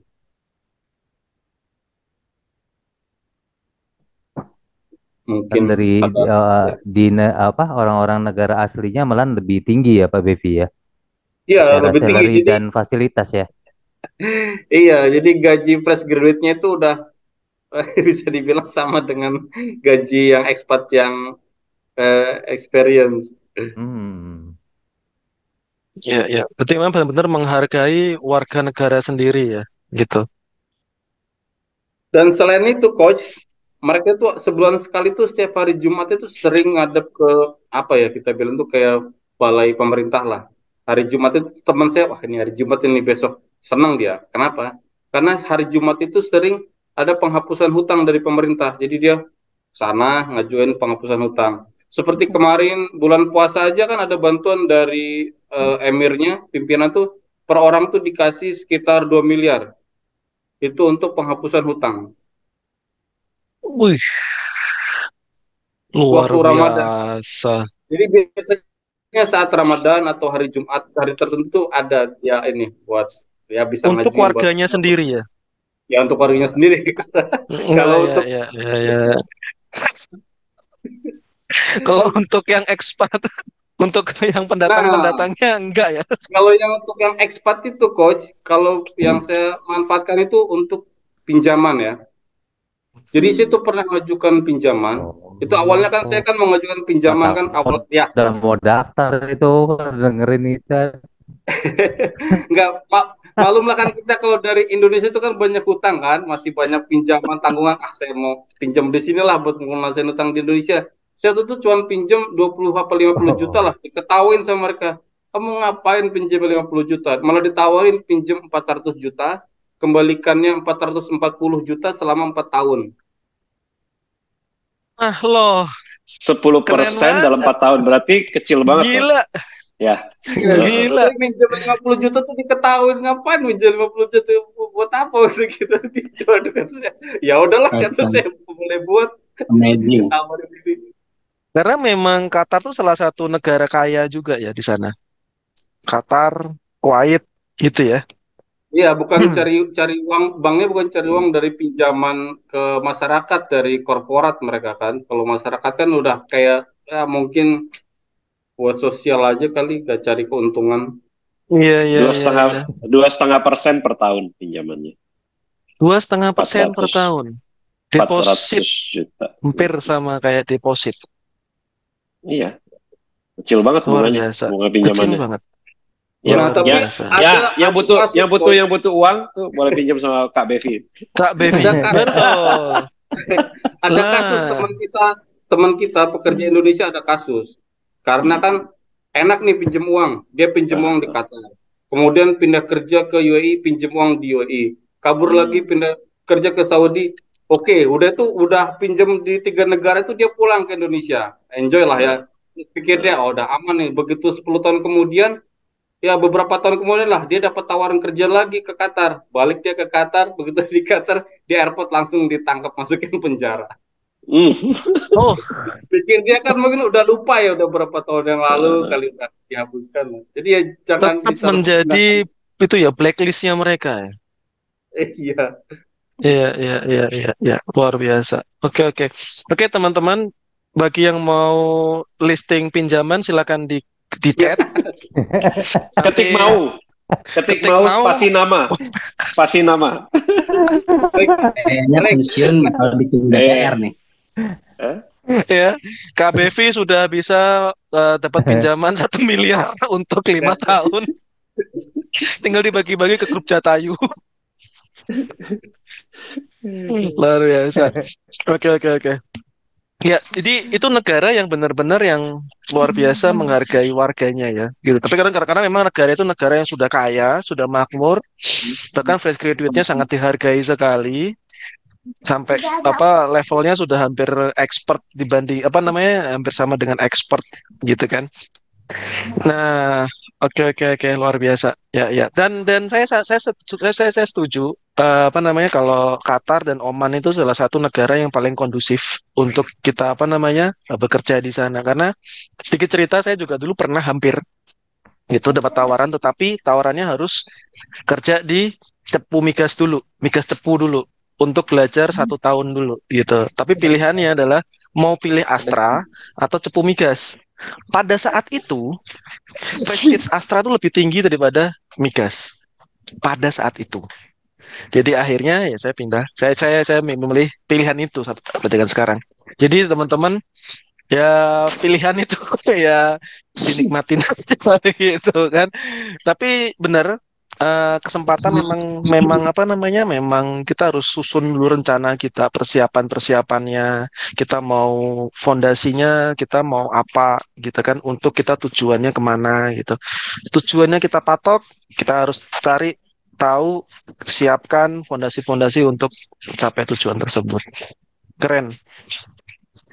Kan Mungkin dari ada orang-orang negara aslinya malah lebih tinggi ya Pak Bevi ya, iya secara lebih tinggi. salary Jadi dan fasilitas ya. iya, jadi gaji fresh graduate-nya itu udah bisa dibilang sama dengan gaji yang ekspat yang experience. Hmm. Ya, ya. Berarti memang benar-benar menghargai warga negara sendiri ya, gitu. Dan selain itu, coach, mereka tuh sebulan sekali tuh setiap hari Jumat itu sering ngadep ke apa ya kita bilang tuh kayak balai pemerintah lah. Hari Jumat itu teman saya, wah ini hari Jumat ini besok, senang dia. Kenapa? Karena hari Jumat itu sering ada penghapusan hutang dari pemerintah. Jadi dia sana ngajuin penghapusan hutang. Seperti kemarin bulan puasa aja kan ada bantuan dari emirnya, pimpinan tuh per orang tuh dikasih sekitar 2 miliar. Itu untuk penghapusan hutang. Wih, luar Waktu Ramadan. biasa. Jadi biasanya saat Ramadan atau hari Jumat, hari tertentu tuh ada ya ini buat ya bisa Untuk ngajuin buat warganya sendiri ya. ya untuk warganya sendiri. Kalau untuk ya. Kalau untuk yang ekspat, untuk yang pendatang-pendatangnya enggak ya. Kalau yang untuk yang ekspat itu coach, kalau yang saya manfaatkan itu untuk pinjaman ya. Jadi saya tuh pernah mengajukan pinjaman. Itu awalnya kan saya kan mengajukan pinjaman kan awal ya. Udah mau daftar itu dengerin itu. Enggak, malum lah kan kita kalau dari Indonesia itu kan banyak hutang kan, masih banyak pinjaman tanggungan. Saya mau pinjam di sinilah buat ngunasin hutang di Indonesia. Saya tuh cuma pinjam 20 apa 50 juta lah, diketawain sama mereka. Kamu ngapain pinjam 50 juta? Malah ditawarin pinjam 400 juta, kembalikannya 440 juta selama 4 tahun. Ah loh, 10% dalam 4 tahun berarti kecil banget. Gila. Ya. Iya, Gila. saya minjem 50 juta tuh diketahuin, ngapain minjem 50 juta buat apa gitu. Waduh, kata saya. Ya udahlah, kata saya boleh buat. Amazing. Ditawarin ini. Karena memang Qatar tuh salah satu negara kaya juga ya di sana. Qatar, Kuwait gitu ya. Iya, bukan cari uang, banknya bukan cari uang dari pinjaman ke masyarakat dari korporat mereka kan. Kalau masyarakat kan udah kayak ya mungkin buat sosial aja kali, gak cari keuntungan. Iya, iya, Dua iya, setengah iya. 2,5% per tahun pinjamannya. 2,5% per 400 tahun. 400 Deposit juta. hampir sama kayak deposit. Iya, kecil banget Luar bunganya, biasa. bunga Kecil pinjamannya. banget. Yang Nah, tapi biasa. ada yang butuh uang tuh boleh pinjam sama Kak Bevi. Kak Bevi. Ada Betul. ada kasus teman kita pekerja Indonesia ada kasus. Karena kan enak nih pinjam uang, dia pinjam uang di Qatar. Kemudian pindah kerja ke UAE, pinjam uang di UAE. Kabur lagi pindah kerja ke Saudi. Oke, udah pinjam di 3 negara itu dia pulang ke Indonesia. Enjoy lah ya. Pikir dia, oh udah aman nih. Begitu 10 tahun kemudian, ya beberapa tahun kemudian lah dia dapat tawaran kerja lagi ke Qatar. Balik dia ke Qatar, begitu di Qatar di airport langsung ditangkap masukin penjara. Oh, Pikir dia kan mungkin udah lupa ya, udah berapa tahun yang lalu kali udah dihapuskan. Jadi ya jangan tetap disalahgunakan. menjadi itu ya blacklistnya mereka ya. Iya. Iya, iya, iya, iya, iya. Luar biasa. Oke, oke. Oke, teman-teman, bagi yang mau listing pinjaman silakan di chat. Ketik mau. Ketik mau spasi nama. Spasi nama. Kayaknya pensiun kalau bikin DPR nih. Ya, KBV sudah bisa dapat pinjaman 1 miliar untuk 5 tahun. Tinggal dibagi-bagi ke grup Jatayu. Luar biasa. Oke, oke, oke. Ya, jadi itu negara yang benar-benar yang luar biasa menghargai warganya ya, gitu. Tapi karena memang negara itu negara yang sudah kaya, sudah makmur, bahkan fresh graduate-nya sangat dihargai sekali, sampai levelnya sudah hampir expert dibanding hampir sama dengan expert gitu kan. Nah, oke, oke, oke, luar biasa. Ya, ya. Dan saya setuju kalau Qatar dan Oman itu salah satu negara yang paling kondusif untuk kita bekerja di sana, karena sedikit cerita, saya juga dulu pernah hampir itu dapat tawaran, tetapi tawarannya harus kerja di cepu migas dulu, migas cepu dulu untuk belajar 1 tahun dulu gitu. Tapi pilihannya adalah mau pilih Astra atau cepu migas. Pada saat itu prestige Astra itu lebih tinggi daripada migas pada saat itu. Jadi akhirnya ya saya pindah. Saya memilih pilihan itu sampai dengan sekarang. Jadi teman-teman, ya pilihan itu ya dinikmatin gitu kan. Tapi benar, kesempatan memang kita harus susun dulu rencana kita, persiapannya, kita mau fondasinya, kita mau apa gitu kan, untuk kita tujuannya kemana gitu. Tujuannya kita patok, kita harus cari tahu, siapkan fondasi-fondasi untuk capai tujuan tersebut. Keren.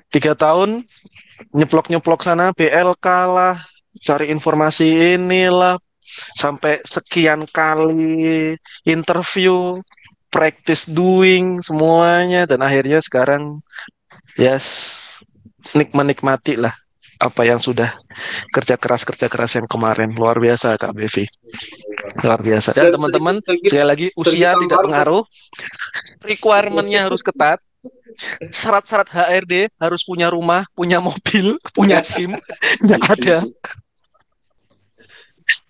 3 tahun nyeplok sana, BLK lah, cari informasi inilah, sampai sekian kali interview, practice doing semuanya, dan akhirnya sekarang menikmati lah apa yang sudah kerja keras yang kemarin. Luar biasa Kak Bevi, luar biasa. Dan teman-teman, sekali lagi, usia tidak pengaruh, requirement-nya harus ketat. Syarat-syarat HRD harus punya rumah, punya mobil, punya SIM.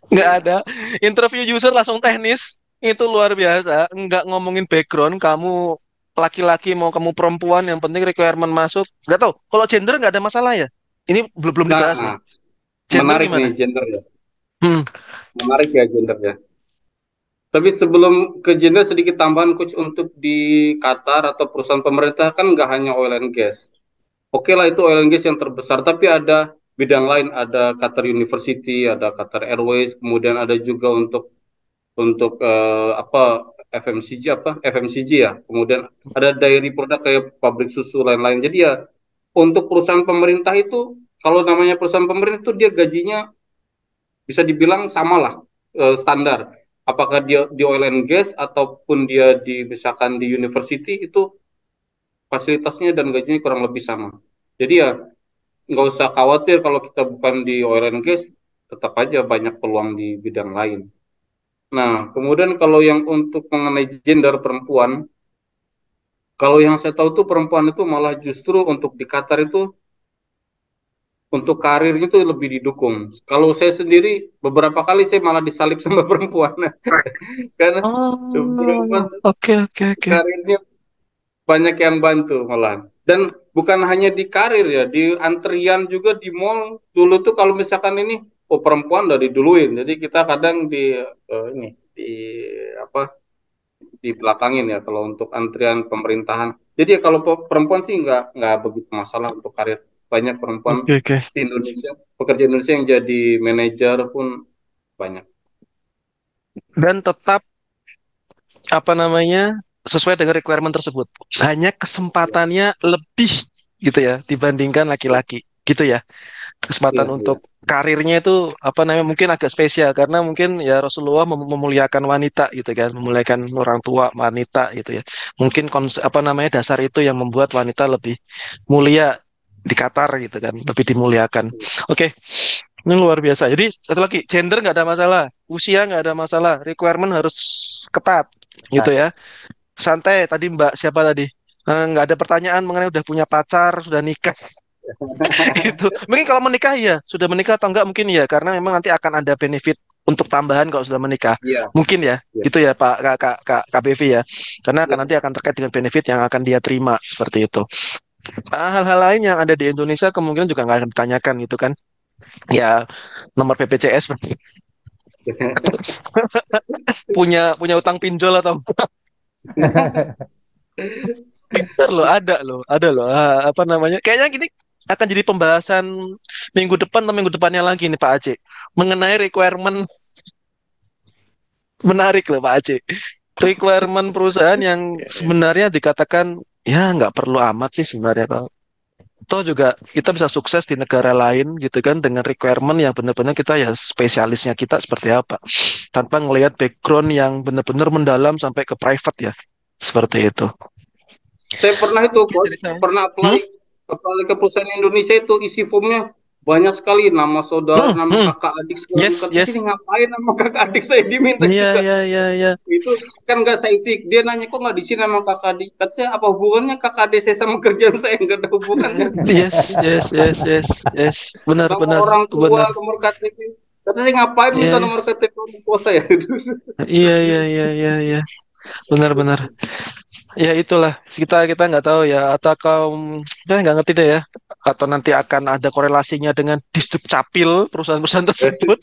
Nggak ada. Interview user langsung teknis, itu luar biasa. Nggak ngomongin background, kamu laki-laki mau kamu perempuan, yang penting requirement masuk. Nggak tahu, kalau gender nggak ada masalah ya? Ini belum dibahas nih. Gender menarik gimana? Nih gender ya. Menarik ya gender ya. Tapi sebelum ke gender, sedikit tambahan coach, untuk di Qatar atau perusahaan pemerintah kan nggak hanya oil and gas. Oke lah, itu oil and gas yang terbesar, tapi ada bidang lain, ada Qatar University, ada Qatar Airways, kemudian ada juga untuk FMCG ya. Kemudian ada dairy produk kayak pabrik susu lain-lain. Jadi ya untuk perusahaan pemerintah itu, kalau namanya perusahaan pemerintah itu dia gajinya bisa dibilang samalah standar. Apakah dia di oil and gas ataupun dia di misalkan di university itu fasilitasnya dan gajinya kurang lebih sama. Jadi ya nggak usah khawatir kalau kita bukan di oil and gas, tetap aja banyak peluang di bidang lain. Nah, kemudian kalau yang untuk mengenai gender perempuan, kalau yang saya tahu tuh perempuan itu malah justru untuk di Qatar itu untuk karirnya itu lebih didukung. Kalau saya sendiri beberapa kali saya malah disalip sama perempuan karena perempuan Oke, oke, oke. karirnya banyak yang bantu malah. Dan bukan hanya di karir ya, di antrian juga di mall dulu tuh kalau misalkan ini perempuan udah diduluin. Jadi kita kadang di ini di apa di belakangin ya kalau untuk antrian pemerintahan. Jadi ya kalau perempuan sih nggak begitu masalah untuk karir. Banyak perempuan Oke, oke. di Indonesia, pekerja Indonesia yang jadi manajer pun banyak. Dan tetap apa namanya sesuai dengan requirement tersebut. Hanya kesempatannya lebih gitu ya dibandingkan laki-laki gitu ya. Kesempatan Iya, untuk karirnya itu apa namanya mungkin agak spesial karena mungkin ya Rasulullah memuliakan wanita gitu kan, memuliakan orang tua wanita gitu ya. Mungkin apa namanya dasar itu yang membuat wanita lebih mulia di Qatar gitu kan, lebih dimuliakan. Oke, ini luar biasa. Jadi satu lagi, gender nggak ada masalah, usia nggak ada masalah, requirement harus ketat gitu ya. Santai tadi Mbak siapa tadi? Nggak ada pertanyaan mengenai udah punya pacar, sudah nikah. Itu mungkin kalau menikah ya sudah menikah atau enggak mungkin ya karena memang nanti akan ada benefit untuk tambahan kalau sudah menikah iya, mungkin ya iya. gitu ya Pak KBV ya karena akan Iya. nanti akan terkait dengan benefit yang akan dia terima seperti itu. Hal-hal lain yang ada di Indonesia kemungkinan juga nggak akan ditanyakan gitu kan ya nomor BPJS punya utang pinjol atau pintar loh ada loh apa namanya kayaknya gini akan jadi pembahasan minggu depan atau minggu depannya lagi nih Pak Aceh mengenai requirement menarik loh Pak Aceh requirement perusahaan yang sebenarnya dikatakan ya nggak perlu amat sih sebenarnya Pak. Toh juga kita bisa sukses di negara lain gitu kan dengan requirement yang benar-benar kita ya spesialisnya kita seperti apa tanpa ngelihat background yang benar-benar mendalam sampai ke private ya seperti itu. Saya pernah itu, Jadi saya, pernah apply ke perusahaan Indonesia itu isi formnya banyak sekali nama saudara, nama kakak adik segala yes macam. yes Sini ngapain nama kakak adik saya diminta iya juga? iya. Itu kan nggak saya isi. Dia nanya kok nggak di sini nama kakak adik. Kata saya apa hubungannya kakak adik saya sama kerjaan saya nggak ada hubungannya. Yes benar Nama benar orang tua, benar nomor KTP. Kata saya ngapain minta iya nomor KTP orang tua saya? iya benar ya itulah kita kita nggak tahu ya atau kaum ya nggak ngerti deh ya atau nanti akan ada korelasinya dengan Disdukcapil perusahaan-perusahaan tersebut.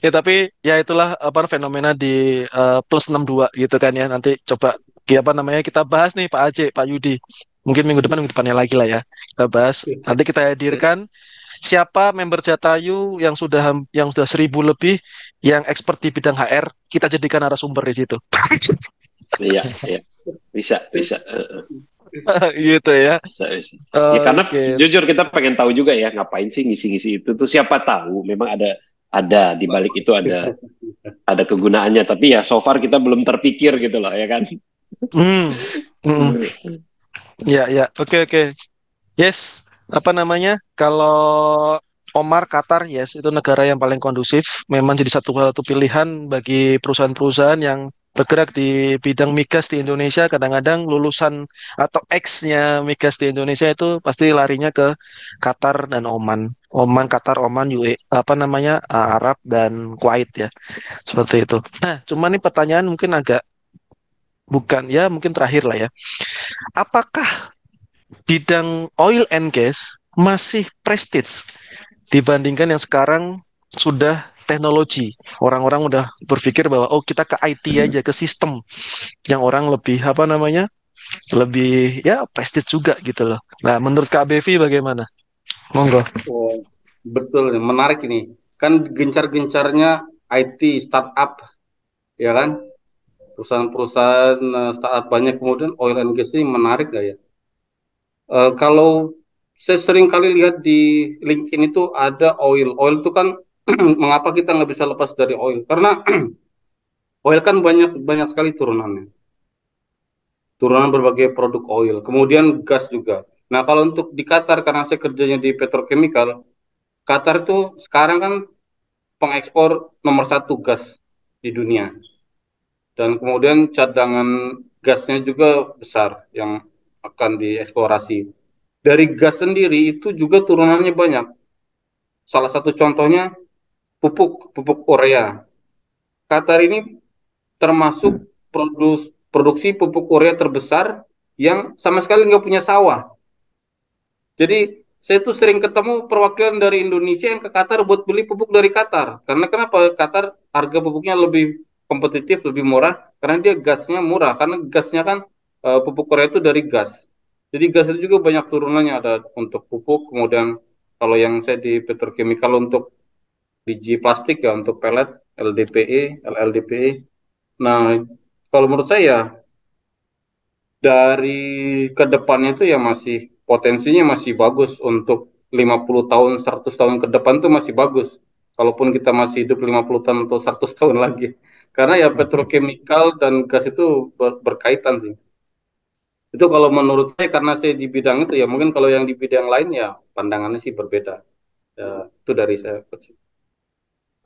Ya tapi ya itulah apa fenomena di plus 62 gitu kan ya. Nanti coba apa namanya kita bahas nih Pak Aceh, Pak Yudi. Mungkin minggu depannya lagi lah ya. Kita bahas. Nanti kita hadirkan siapa member Jatayu yang sudah 1.000 lebih yang expert di bidang HR, kita jadikan narasumber di situ. Iya, bisa. Gitu ya. Bisa. Ya, karena Oke. jujur kita pengen tahu juga ya ngapain sih ngisi-ngisi itu tuh siapa tahu memang ada di balik itu ada kegunaannya tapi ya so far kita belum terpikir gitu loh ya kan. Ya. Oke. Yes, apa namanya? Kalau Omar Qatar, yes, itu negara yang paling kondusif. Memang jadi satu pilihan bagi perusahaan-perusahaan yang bergerak di bidang migas di Indonesia. Kadang-kadang lulusan atau ex-nya migas di Indonesia itu pasti larinya ke Qatar dan Oman. Qatar, Oman, UAE, apa namanya, Arab dan Kuwait ya. Seperti itu. Nah, cuma nih pertanyaan mungkin agak bukan ya, mungkin terakhir lah ya. Apakah bidang oil and gas masih prestige dibandingkan yang sekarang sudah teknologi. Orang-orang udah berpikir bahwa oh kita ke IT aja, ke sistem yang orang lebih apa namanya? Lebih ya prestige juga gitu loh. Nah, menurut Kak Bevi bagaimana? Monggo. Oh, betul, menarik ini. Kan gencar-gencarnya IT startup, ya kan? Perusahaan-perusahaan startup banyak kemudian oil and gas ini menarik gak ya? Kalau saya sering kali lihat di LinkedIn itu ada oil. Oil itu kan mengapa kita nggak bisa lepas dari oil? Karena oil kan banyak banyak sekali turunannya. Turunan berbagai produk oil. Kemudian gas juga. Nah, kalau untuk di Qatar, karena saya kerjanya di petrochemical, Qatar itu sekarang kan pengekspor nomor 1 gas di dunia. Dan kemudian cadangan gasnya juga besar yang akan dieksplorasi. Dari gas sendiri itu juga turunannya banyak. Salah satu contohnya pupuk urea. Qatar ini termasuk produksi pupuk urea terbesar yang sama sekali nggak punya sawah. Jadi saya tuh sering ketemu perwakilan dari Indonesia yang ke Qatar buat beli pupuk dari Qatar. Karena kenapa? Qatar harga pupuknya lebih kompetitif, lebih murah karena dia gasnya murah. Karena gasnya kan pupuk urea itu dari gas. Jadi gas itu juga banyak turunannya, ada untuk pupuk, kemudian kalau yang saya di petrochemical untuk biji plastik ya, untuk pelet, LDPE, LLDPE. Nah, kalau menurut saya dari kedepannya itu ya masih potensinya masih bagus untuk 50 tahun, 100 tahun ke depan tuh masih bagus. Kalaupun kita masih hidup 50 tahun atau 100 tahun lagi. Karena ya petrochemical dan gas itu berkaitan sih. Itu kalau menurut saya, karena saya di bidang itu ya, mungkin kalau yang di bidang lain ya pandangannya sih berbeda. Ya, itu dari saya.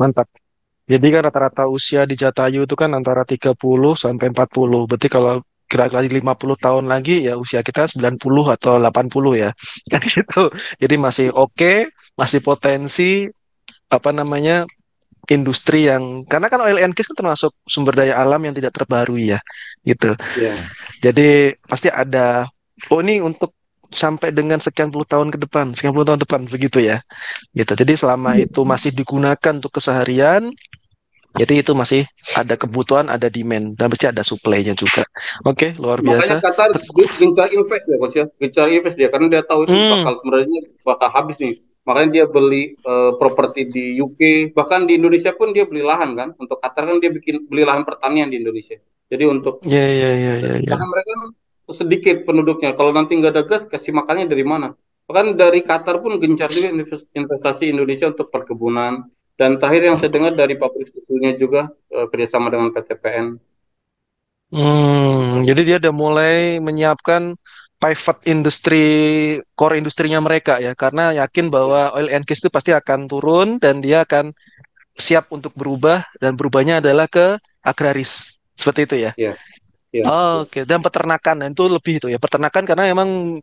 Mantap. Jadi kan rata-rata usia di Jatayu itu kan antara 30 sampai 40. Berarti kalau kira-kira 50 tahun lagi ya usia kita 90 atau 80 ya. Kan gitu. Jadi masih oke, masih potensi apa namanya industri yang karena kan oil and gas kan termasuk sumber daya alam yang tidak terbaharui ya. Gitu. Ya. Jadi pasti ada ini untuk sampai dengan sekian puluh tahun ke depan, sekian puluh tahun depan begitu ya. Gitu. Jadi selama itu masih digunakan untuk keseharian, jadi itu masih ada kebutuhan, ada demand, dan pasti ada supply-nya juga. Oke, luar Makanya biasa. Qatar gencar invest ya, Coach ya. Gencar invest dia karena dia tahu itu bakal sebenarnya bakal habis nih. Makanya dia beli properti di UK, bahkan di Indonesia pun dia beli lahan kan. Untuk Qatar kan dia beli lahan pertanian di Indonesia. Jadi untuk Ya. karena mereka kan sedikit penduduknya. Kalau nanti nggak ada gas, kasih makannya dari mana? Bahkan dari Qatar pun gencar juga investasi Indonesia untuk perkebunan. Dan terakhir yang saya dengar dari pabrik susunya juga kerjasama dengan PTPN. Jadi dia udah mulai menyiapkan pivot industri, core industrinya mereka ya, karena yakin bahwa oil and gas itu pasti akan turun dan dia akan siap untuk berubah dan berubahnya adalah ke agraris, seperti itu ya. Ya. Ya. Oke, dan peternakan itu lebih itu ya, peternakan karena emang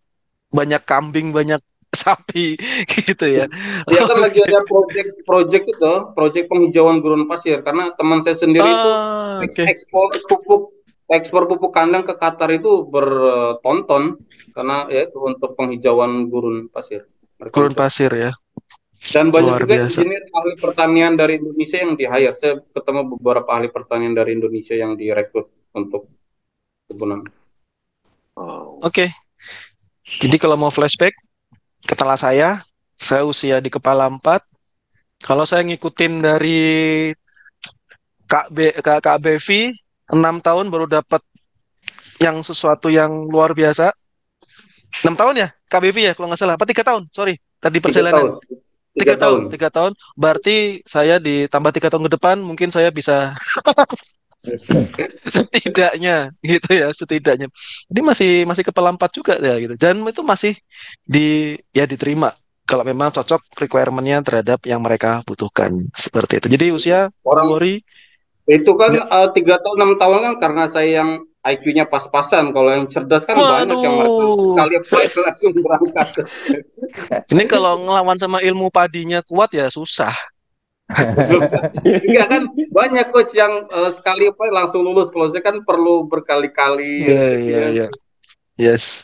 banyak kambing, banyak sapi gitu ya. Dia kan lagi ada proyek penghijauan gurun pasir karena teman saya sendiri itu ekspor pupuk kandang ke Qatar itu bertonton karena ya itu untuk penghijauan gurun pasir. Gurun pasir ya. Dan banyak Luar juga biasa. engineer ahli pertanian dari Indonesia yang di-hire. Saya ketemu beberapa ahli pertanian dari Indonesia yang direkrut untuk kebunan. Oke. Jadi kalau mau flashback, katalah saya usia di kepala 4. Kalau saya ngikutin dari Kak Bevi, 6 tahun baru dapat yang sesuatu yang luar biasa. 6 tahun ya, Kak Bevi ya, kalau nggak salah. Apa 3 tahun? Sorry, tadi perjalanan. 3 tahun. 3 tahun. Berarti saya ditambah 3 tahun ke depan, mungkin saya bisa setidaknya gitu ya, setidaknya. Jadi masih kepala 4 juga ya gitu. Dan itu masih diterima kalau memang cocok requirement-nya terhadap yang mereka butuhkan seperti itu. Jadi usia itu kan 3 tahun 6 tahun kan karena saya yang IQ-nya pas-pasan. Kalau yang cerdas kan banyak yang mereka sekali apply langsung berangkat. Ini kalau ngelawan sama ilmu padinya kuat ya susah. Enggak kan banyak coach yang sekali apply langsung lulus. Kalau saya kan perlu berkali-kali. Iya. Yes.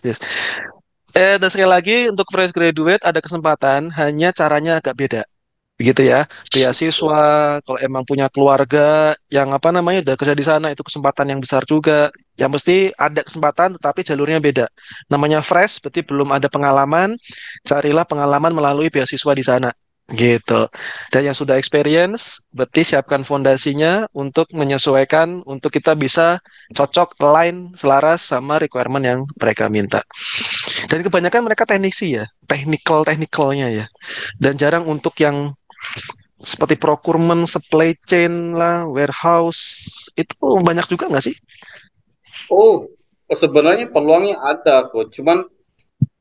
Dan sekali lagi untuk fresh graduate ada kesempatan, hanya caranya agak beda. Begitu ya. Beasiswa, kalau emang punya keluarga yang udah kerja di sana, itu kesempatan yang besar juga. Yang mesti ada kesempatan tetapi jalurnya beda. Namanya fresh berarti belum ada pengalaman, carilah pengalaman melalui beasiswa di sana. Gitu. Dan yang sudah experience, berarti siapkan fondasinya untuk menyesuaikan, untuk kita bisa cocok, align, selaras sama requirement yang mereka minta. Dan kebanyakan mereka teknisi ya, technicalnya ya. Dan jarang untuk yang seperti procurement, supply chain lah, warehouse, itu banyak juga nggak sih? Oh, sebenarnya peluangnya ada kok. Cuman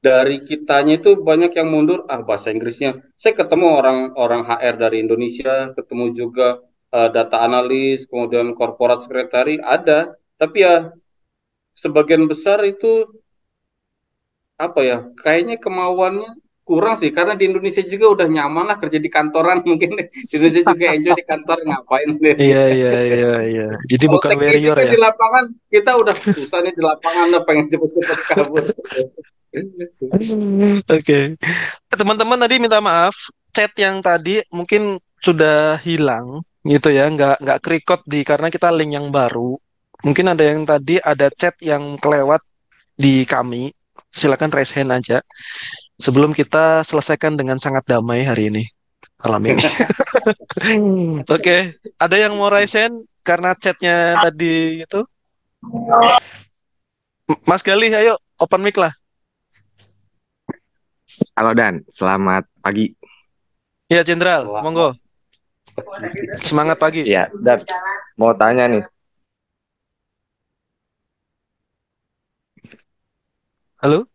dari kitanya itu banyak yang mundur. Ah, bahasa Inggrisnya. Saya ketemu orang-orang HR dari Indonesia, ketemu juga data analis, kemudian corporate secretary ada. Tapi ya sebagian besar itu apa ya? Kayaknya kemauannya kurang sih. Karena di Indonesia juga udah nyaman lah kerja di kantoran. Mungkin di Indonesia juga enjoy di kantor ngapain deh. Iya, iya, iya, iya. Jadi Kalau bukan teknisi warrior kan ya. di lapangan kita udah susah nih di lapangan lah pengen cepet-cepet kabur. Oke. Teman-teman tadi minta maaf, chat yang tadi mungkin sudah hilang gitu ya, nggak kerekod di karena kita link yang baru. Mungkin ada yang tadi ada chat yang kelewat di kami. Silakan raise hand aja sebelum kita selesaikan dengan sangat damai hari ini, malam ini. Oke, ada yang mau raise hand karena chatnya tadi itu? Mas Galih, ayo open mic lah. Halo Dan, selamat pagi. Ya, Jenderal, monggo. Semangat pagi. Ya, Dan, mau tanya nih. Halo,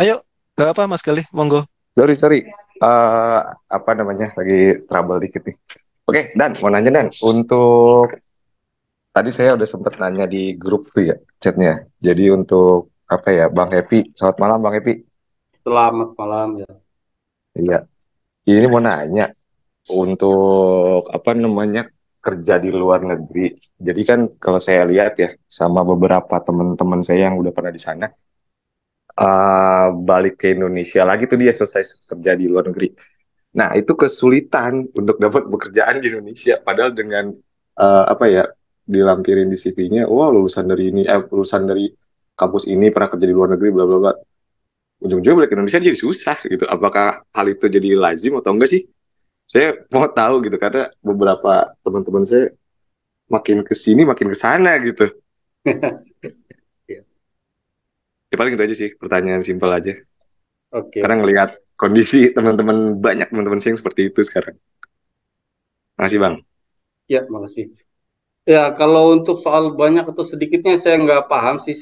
ayo, gak apa Mas Galih, monggo. Sorry. Apa namanya? Lagi trouble dikit nih. Oke, Dan, mau nanya Dan. Untuk tadi saya udah sempet nanya di grup tuh ya, chatnya. Jadi untuk apa ya, Bang Happy. Selamat malam, Bang Happy. Selamat malam ya. Iya, ini mau nanya untuk apa namanya kerja di luar negeri. Jadi kan kalau saya lihat ya, sama beberapa teman-teman saya yang udah pernah di sana. Balik ke Indonesia lagi tuh dia selesai kerja di luar negeri. Nah, itu kesulitan untuk dapat pekerjaan di Indonesia. Padahal dengan apa ya dilampirin di CV-nya, wah lulusan dari ini, lulusan dari kampus ini pernah kerja di luar negeri, bla bla bla. Ujung-ujungnya balik ke Indonesia jadi susah gitu. Apakah hal itu jadi lazim atau enggak sih? Saya mau tahu gitu karena beberapa teman-teman saya makin ke sini makin ke sana gitu. Ya paling itu aja sih, pertanyaan simpel aja. Oke. Karena ngelihat kondisi teman-teman banyak teman-teman saya yang seperti itu sekarang. Makasih Bang. Ya, makasih. Ya, kalau untuk soal banyak atau sedikitnya saya nggak paham sih.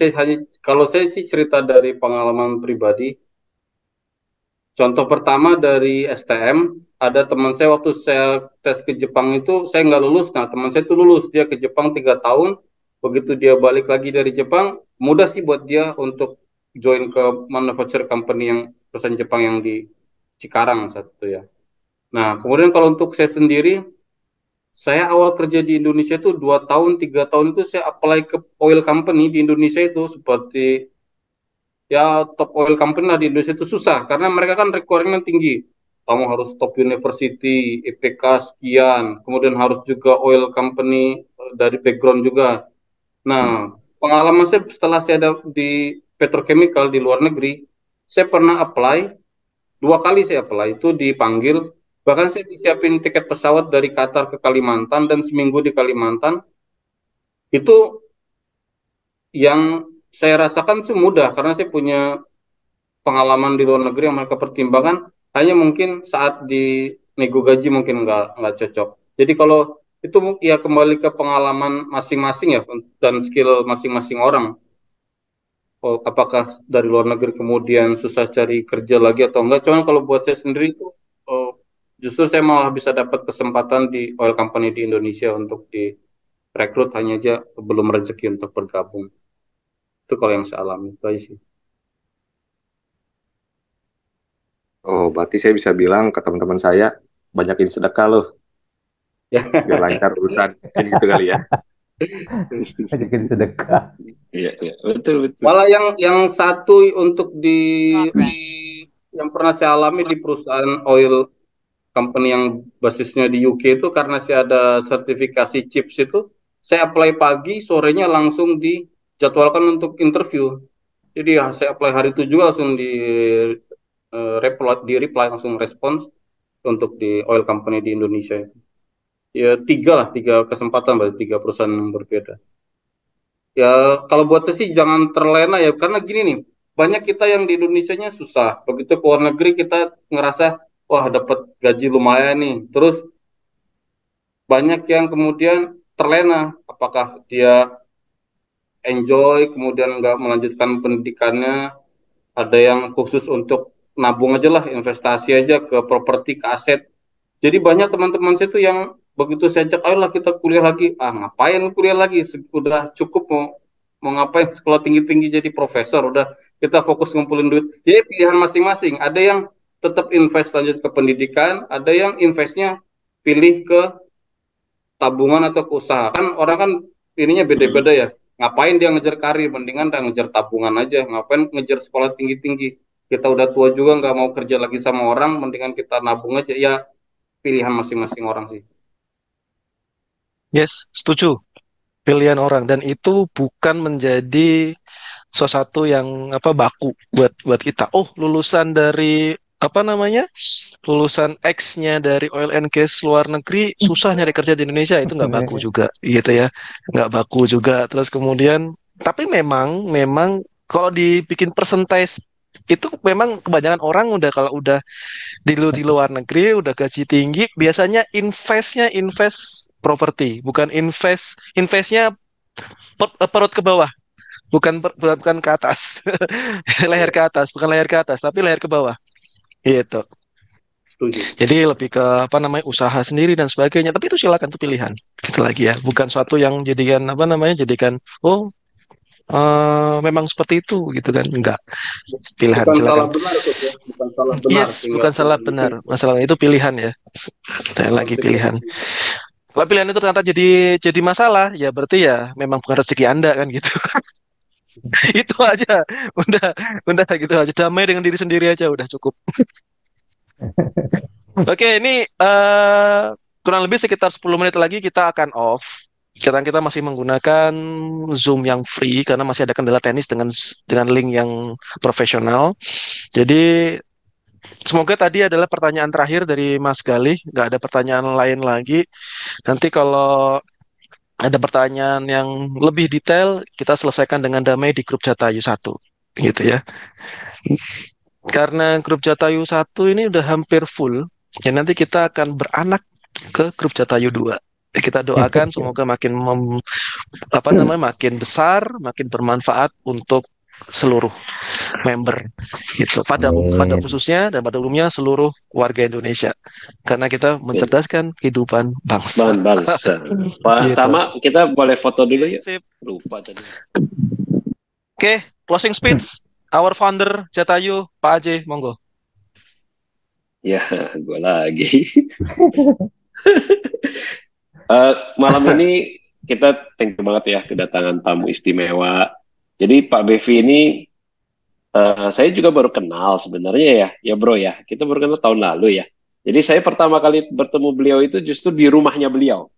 Kalau saya sih cerita dari pengalaman pribadi. Contoh pertama dari STM, ada teman saya waktu saya tes ke Jepang itu saya nggak lulus. Nah, teman saya itu lulus, dia ke Jepang 3 tahun. Begitu dia balik lagi dari Jepang, mudah sih buat dia untuk join ke manufacturer company yang perusahaan Jepang yang di Cikarang satu ya. Nah, kemudian kalau untuk saya sendiri, saya awal kerja di Indonesia itu 2 tahun, 3 tahun itu saya apply ke oil company di Indonesia itu seperti ya top oil company lah di Indonesia itu susah karena mereka kan requirement tinggi. Kamu harus top university, IPK sekian, kemudian harus juga oil company dari background juga. Nah, pengalaman saya setelah saya ada di petrochemical di luar negeri, saya pernah apply 2 kali saya apply itu dipanggil. Bahkan saya disiapin tiket pesawat dari Qatar ke Kalimantan dan seminggu di Kalimantan. Itu yang saya rasakan sih mudah karena saya punya pengalaman di luar negeri yang mereka pertimbangkan. Hanya mungkin saat di nego gaji mungkin nggak cocok. Jadi kalau itu ya kembali ke pengalaman masing-masing ya dan skill masing-masing orang. Oh, apakah dari luar negeri kemudian susah cari kerja lagi atau enggak? Cuman kalau buat saya sendiri itu justru saya malah bisa dapat kesempatan di oil company di Indonesia untuk direkrut, hanya aja belum rezeki untuk bergabung. Itu kalau yang saya alami itu aja sih. Oh, berarti saya bisa bilang ke teman-teman saya banyakin sedekah loh. Ya. Biar lancar urusan. Mungkin gitu kali ya. Banyakin sedekah. Iya, betul. Malah yang satu untuk yang pernah saya alami di perusahaan oil company yang basisnya di UK itu karena saya ada sertifikasi CHIPS itu, saya apply pagi, sorenya langsung dijadwalkan untuk interview. Jadi saya apply hari itu juga langsung di reply langsung respons. untuk di oil company di Indonesia. Ya tiga kesempatan berarti 3 perusahaan yang berbeda. Ya kalau buat saya sih jangan terlena ya, karena gini nih, banyak kita yang di Indonesianya susah, begitu ke luar negeri kita ngerasa wah dapat gaji lumayan nih, terus banyak yang kemudian terlena, apakah dia enjoy kemudian nggak melanjutkan pendidikannya, ada yang khusus untuk nabung aja lah, investasi aja ke properti, ke aset. Jadi banyak teman-teman saya tuh yang begitu saya ajak, ayolah kita kuliah lagi, ngapain kuliah lagi, udah cukup mau ngapain sekolah tinggi-tinggi jadi profesor, udah kita fokus ngumpulin duit. Jadi pilihan masing-masing, ada yang tetap invest lanjut ke pendidikan, ada yang investnya pilih ke tabungan atau ke usaha. Kan orang kan ininya beda-beda ya, ngapain dia ngejar karir, mendingan dia ngejar tabungan aja, ngapain ngejar sekolah tinggi-tinggi, kita udah tua juga nggak mau kerja lagi sama orang, mendingan kita nabung aja. Ya pilihan masing-masing orang sih. Yes, setuju. Pilihan orang, dan itu bukan menjadi sesuatu yang baku buat kita. Oh, lulusan dari apa namanya? Lulusan X-nya dari oil and gas luar negeri susah nyari kerja di Indonesia, itu nggak baku juga, gitu ya. Nggak baku juga. Terus kemudian, tapi memang kalau dibikin persentase itu memang kebanyakan orang udah kalau udah di luar negeri udah gaji tinggi biasanya invest properti, bukan investnya perut ke bawah, bukan ke atas. Leher ke atas, bukan leher ke atas tapi leher ke bawah gitu. Setuju. Jadi lebih ke usaha sendiri dan sebagainya, tapi itu silakan, itu pilihan gitu lagi ya, bukan suatu yang jadikan jadikan memang seperti itu gitu kan, enggak. Pilihan, Bukan silakan. salah benar kok ya, bukan salah benar. Yes, bukan salah benar. Masalahnya itu pilihan ya. Sekali lagi pilihan. Kalau pilihan itu ternyata jadi masalah, ya berarti ya memang bukan rezeki Anda kan gitu. Itu aja. Udah gitu aja. Damai dengan diri sendiri aja udah cukup. Oke, ini kurang lebih sekitar 10 menit lagi kita akan off. Sekarang kita masih menggunakan Zoom yang free karena masih ada kendala teknis dengan link yang profesional. Jadi semoga tadi adalah pertanyaan terakhir dari Mas Galih, nggak ada pertanyaan lain lagi. Nanti kalau ada pertanyaan yang lebih detail, kita selesaikan dengan damai di grup Jatayu 1, gitu ya. Karena grup Jatayu 1 ini udah hampir full, ya nanti kita akan beranak ke grup Jatayu 2. Kita doakan semoga makin makin besar, makin bermanfaat untuk seluruh member gitu, pada khususnya dan pada umumnya seluruh warga Indonesia, karena kita mencerdaskan kehidupan bangsa. Gitu. Sama kita boleh foto dulu ya. Lupa tadi. Oke, closing speech our founder Jatayu, Pak Aje, monggo. Ya, gue lagi. Malam ini kita thank you banget ya kedatangan tamu istimewa. Jadi Pak Bevi ini saya juga baru kenal sebenarnya ya bro ya. Kita baru kenal tahun lalu ya. Jadi saya pertama kali bertemu beliau itu justru di rumahnya beliau.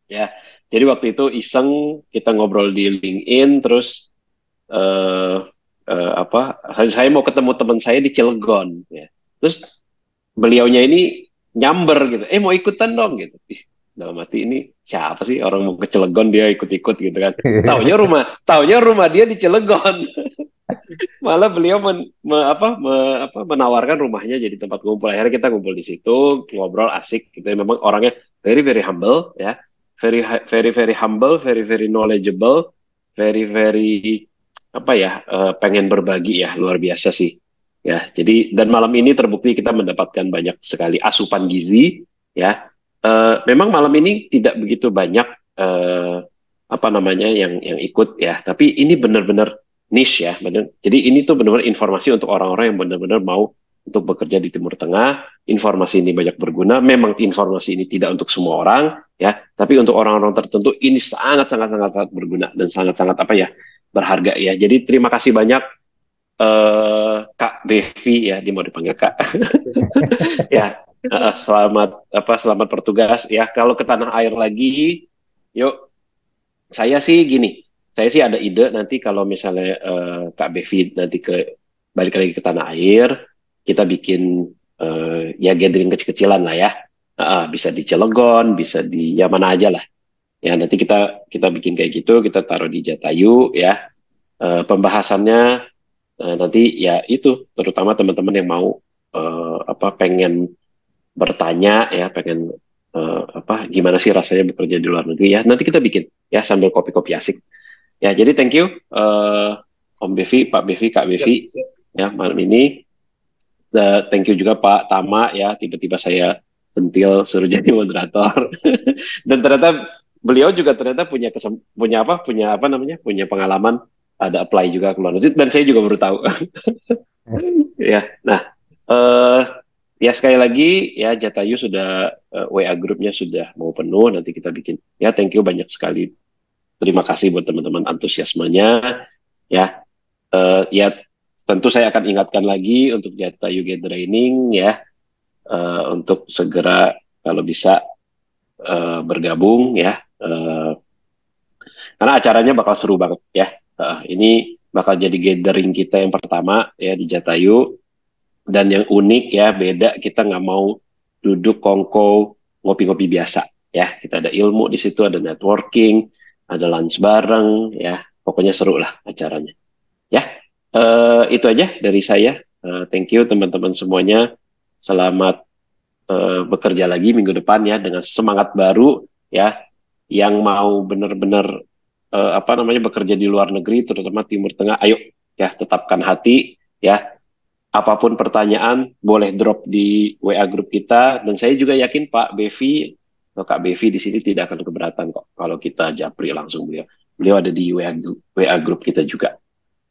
Ya. Jadi waktu itu iseng kita ngobrol di LinkedIn, terus saya mau ketemu teman saya di Cilegon ya. Terus beliaunya ini nyamber gitu. Mau ikutan dong gitu. Dalam hati ini siapa sih orang mau ke Cilegon dia ikut-ikut gitu kan. Taunya rumah dia di Cilegon. Malah beliau menawarkan rumahnya jadi tempat ngumpul. Akhirnya kita ngumpul di situ, ngobrol asik gitu. Memang orangnya very very humble ya. Very very humble, very very knowledgeable, very very pengen berbagi ya, luar biasa sih. Ya, jadi dan malam ini terbukti kita mendapatkan banyak sekali asupan gizi ya. Memang malam ini tidak begitu banyak yang ikut ya, tapi ini benar-benar niche ya, benar. Jadi ini tuh benar-benar informasi untuk orang-orang yang benar-benar mau untuk bekerja di Timur Tengah. Informasi ini banyak berguna. Memang informasi ini tidak untuk semua orang ya, tapi untuk orang-orang tertentu ini sangat berguna dan sangat berharga ya. Jadi terima kasih banyak Kak Bevi ya, dia mau dipanggil Kak. Ya. Selamat bertugas ya. Kalau ke tanah air lagi, yuk. Saya sih ada ide nanti kalau misalnya Kak Bevi nanti balik lagi ke tanah air, kita bikin ya gathering kecil-kecilan lah ya. Bisa di Cilegon, bisa di ya mana aja lah. Ya nanti kita bikin kayak gitu, kita taruh di Jatayu ya. Pembahasannya nanti ya itu terutama teman-teman yang mau pengen bertanya ya, pengen gimana sih rasanya bekerja di luar negeri ya. Nanti kita bikin ya sambil kopi-kopi asik. Ya jadi thank you Om Bevi, Pak Bevi, Kak Bevi ya malam ini. Thank you juga Pak Tama ya, tiba-tiba saya pentil suruh jadi moderator. Dan ternyata beliau juga ternyata punya pengalaman ada apply juga ke luar negeri dan saya juga baru tahu. Ya, nah ya sekali lagi ya Jatayu sudah WA grupnya sudah mau penuh, nanti kita bikin ya. Thank you banyak sekali, terima kasih buat teman-teman antusiasmenya ya. Ya tentu saya akan ingatkan lagi untuk Jatayu Gathering ya, untuk segera kalau bisa bergabung ya, karena acaranya bakal seru banget ya. Ini bakal jadi gathering kita yang pertama ya di Jatayu, dan yang unik ya, beda, kita nggak mau duduk kongko ngopi-ngopi biasa ya. Kita ada ilmu di situ, ada networking, ada lunch bareng ya, pokoknya seru lah acaranya ya. Itu aja dari saya. Thank you teman-teman semuanya, selamat bekerja lagi minggu depan ya dengan semangat baru ya. Yang mau benar-benar bekerja di luar negeri, terutama Timur Tengah, ayo ya tetapkan hati ya. Apapun pertanyaan boleh drop di WA grup kita, dan saya juga yakin Pak Bevi atau Kak Bevi di sini tidak akan keberatan kok kalau kita japri langsung beliau ada di WA grup kita juga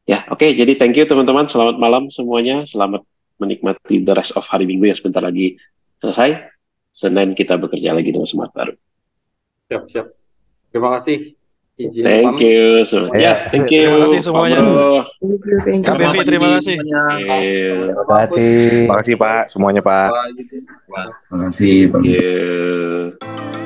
ya. Oke, jadi thank you teman-teman, selamat malam semuanya, selamat menikmati the rest of hari Minggu yang sebentar lagi selesai. Senin kita bekerja lagi dengan semangat baru. Siap. Terima kasih. Izin thank you semuanya. Ya, thank you. Terima kasih semuanya. Kak Bevi, terima kasih. Terima kasih Pak semuanya Pak. Terima kasih. Thank you.